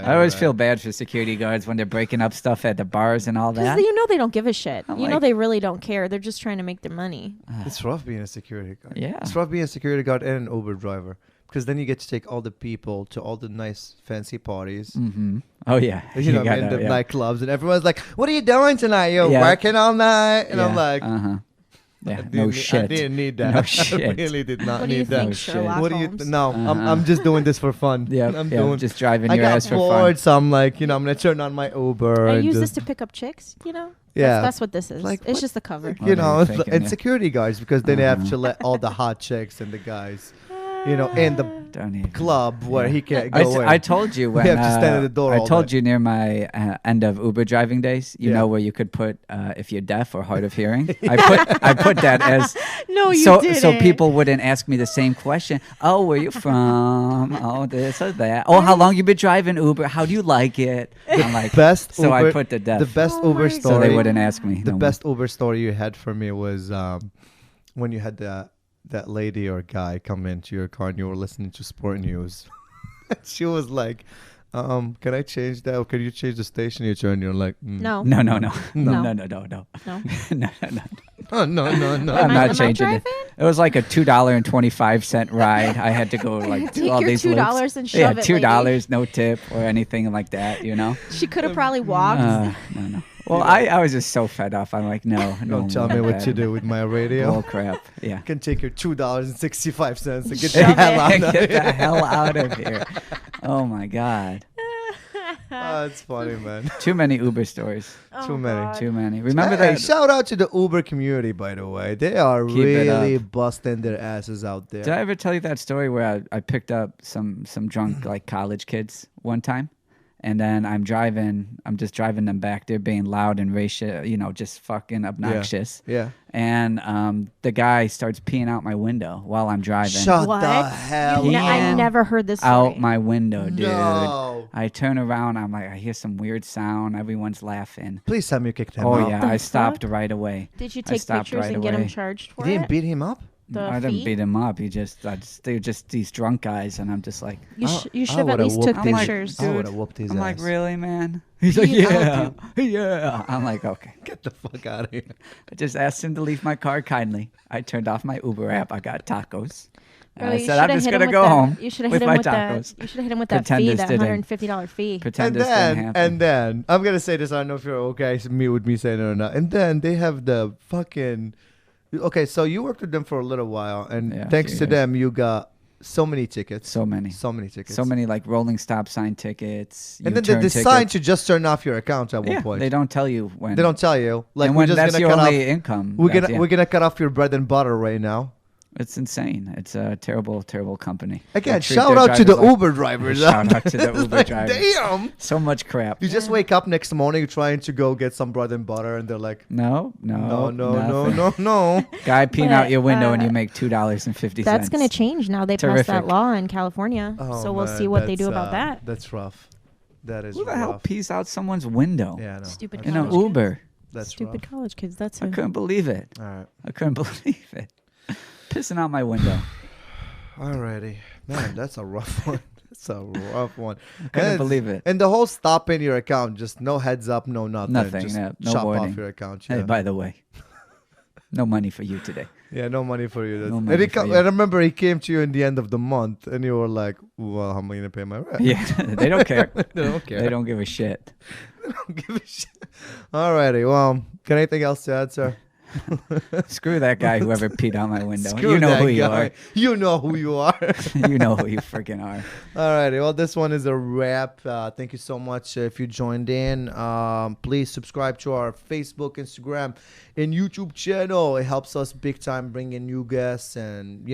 I always feel bad for security guards when they're breaking up stuff at the bars and all that. Because they don't give a shit. I'm You know like- they really don't care. They're just trying to make their money. It's rough being a security guard. Yeah. It's rough being a security guard and an Uber driver because then you get to take all the people to all the nice fancy parties. Mm-hmm. Oh, yeah. You know, gotta- in the yeah. nightclubs, and everyone's like, "What are you doing tonight? You're Yeah. working all night," and I'm Yeah, like, uh-huh. Yeah, I no didn't- shit. I didn't need that. No I shit. really did not What do you need that. think, No shit. Sherlock What do you? Holmes? No, I'm just doing this for fun. Yeah, I'm yeah, doing. just driving I your got ass for bored, fun. so I'm like, I'm gonna turn on my Uber. I and use this just, to pick up chicks. Yeah. That's what this is. Like, It's what- just the cover. you know, you're thinking, and yeah. security guards because then they have Uh-huh. to let all the hot chicks and the guys, in the Don't even. club where Yeah. he can't go in. I told you when have to stand at the door I all told day. you near my end of Uber driving days. You Yeah. know where you could put if you're deaf or hard of hearing. I put that as No, you so didn't. people wouldn't ask me the same question. Oh, where you from? Oh, this or that. Oh, how long you been driving Uber? How do you like it? I'm like best So I Uber, put the deaf. the best Oh Uber my story. so they wouldn't ask me. The no more. best Uber story you had for me was when you had that lady or guy come into your car and you were listening to sport news. She was like, can I change that? Or can you change the station you turn? You're like, No. No. No. No. No. No. No. Oh, no. I'm Am not I changing it. driving? It was like a $2.25 ride. I had to go like Take do all your these $2 loops. and shove yeah, it, $2, no tip or anything like that. She could have probably walked. No. Well, I was just so fed up. I'm like, no. Don't tell me what to do with my radio. Oh crap! Yeah. Can take your $2.65 and get the Shove hell out of Get the here. hell out of here! Oh my god! Oh, it's funny, man. Too many Uber stories. Oh, Too many. God. Too many. Remember Hey, that? shout out to the Uber community, by the way. They are Keep it really up. busting their asses out there. Did I ever tell you that story where I picked up some drunk like college kids one time? And then I'm just driving them back. They're being loud and racial, just fucking obnoxious. Yeah. And the guy starts peeing out my window while I'm driving. Shut What? the hell You I Peeing never heard this story. out my window, dude. No. I turn around. I'm like, I hear some weird sound. Everyone's laughing. Please tell me you kicked him Oh out. yeah, The I stopped fuck? right away. Did you I take stopped pictures right and get him away. charged for You didn't it? beat him up? I didn't beat him up. They're just these drunk guys, and I'm just like, you should have at least took pictures. I would have whooped his ass. I'm like, really, man? He's like, yeah. I'm like, okay. Get the fuck out of here. I just asked him to leave my car kindly. I turned off my Uber app. I got tacos. And I said, I'm just going to go home with my tacos. You should have hit him with that fee, that $150 fee. Pretend this didn't happen. And then, I'm going to say this. I don't know if you're okay with me saying it or not. And then they have the fucking... Okay, so you worked with them for a little while. And thanks to them, you got so many tickets. So many tickets. So many like rolling stop sign tickets. And then the sign should just turn off your account at one point. They don't tell you when. They don't tell you. Like, and when that's your only income. We're gonna cut off your bread and butter right now. It's insane. It's a terrible, terrible company. Again, shout out to the Uber drivers. Shout out to the Uber drivers. Damn. So much crap. You just wake up next morning trying to go get some bread and butter, and they're like, No. Guy peeing out your window and you make $2.50. That's going to change now. They passed that law in California. So we'll see what they do about that. That's rough. That is Who the hell pees out someone's window? Yeah, I know. Stupid in an Uber. That's stupid rough. college kids. That's I couldn't believe it. All right. I couldn't believe it. Pissing out my window. Alrighty. Man, that's a rough one. That's a rough one. I couldn't believe it. And the whole stopping your account, just no heads up, no nothing. Nothing. Just no chop warning. off your account. Hey, by the way, no money for you today. Yeah, no money for you. No money for you. I remember he came to you in the end of the month, and you were like, well, how am I going to pay my rent? Yeah, they don't care. They don't care. They don't give a shit. They don't give a shit. Alrighty. Well, can anything else to add, sir? Screw that guy, whoever peed out my window. Screw you know that who you guy. are. You know who you are. You know who you freaking are. Alrighty, well, this one is a wrap. Thank you so much if you joined in. Please subscribe to our Facebook, Instagram, and YouTube channel. It helps us big time bring in new guests and,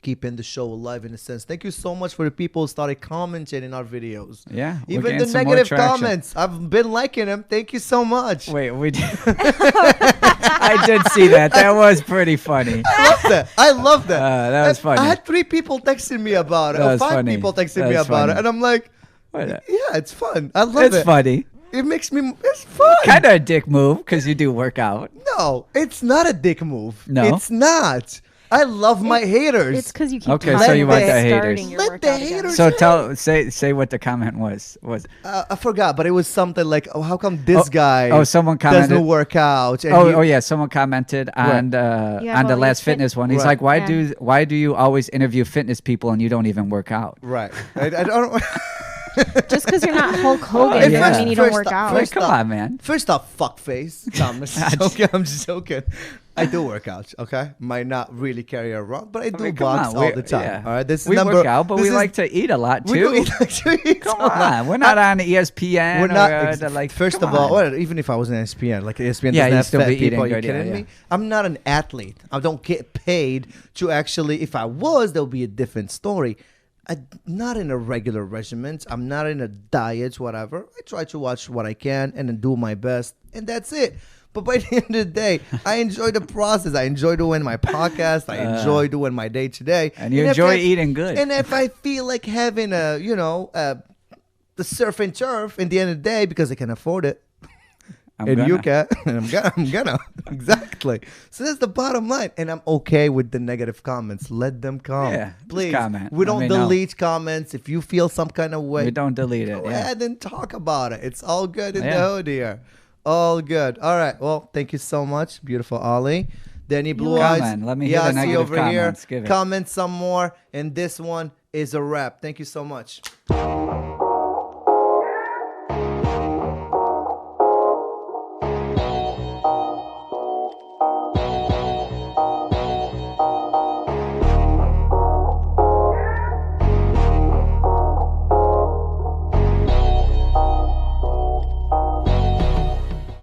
keeping the show alive in a sense. Thank you so much for the people who started commenting in our videos. Yeah. Even the negative comments. I've been liking them. Thank you so much. Wait, we did. I did see that. That was pretty funny. I love that. That was funny. I had 3 people texting me about it. Or 5 people texting me about it. And I'm like, yeah, it's fun. I love it. It's funny. It makes me, it's fun. Kind of a dick move because you do work out. No, it's not a dick move. No? It's not. I love my haters. It's because you keep okay, so you want the haters. Let the haters. So say what the comment was. I forgot, but it was something like, "Oh, how come this guy? Someone commented, doesn't work out." And yeah, someone commented on the last fitness one. He's like, "Why do you always interview fitness people and you don't even work out?" Right. I don't. Just because you're not Hulk Hogan doesn't mean you don't work out. Come on, man. First off, fuckface. I'm just joking. I do work out, okay? Might not really carry around, but I do box all the time. Yeah. All right, we work out, but we like to eat a lot too. We like to eat. Come on, we're not on ESPN. We're not. First of all, even if I was on ESPN, like ESPN doesn't have fat people. Are you kidding me? I'm not an athlete. I don't get paid to actually. If I was, there would be a different story. I'm not in a regular regimen. I'm not in a diet, whatever. I try to watch what I can and then do my best, and that's it. But by the end of the day, I enjoy the process. I enjoy doing my podcast. I enjoy doing my day to day. And you enjoy eating good. And if I feel like having the surf and turf in the end of the day because I can afford it, you can, and I'm gonna. Exactly. So that's the bottom line. And I'm okay with the negative comments. Let them come. Yeah, please. Comment. We don't delete comments. If you feel some kind of way, we don't delete it. Go ahead and talk about it. It's all good in the hood here. All good. All right. Well, thank you so much, beautiful Ollie. Danny Blue Eyes. On. Let me hear the negative over comments. Here. Comment some more. And this one is a wrap. Thank you so much.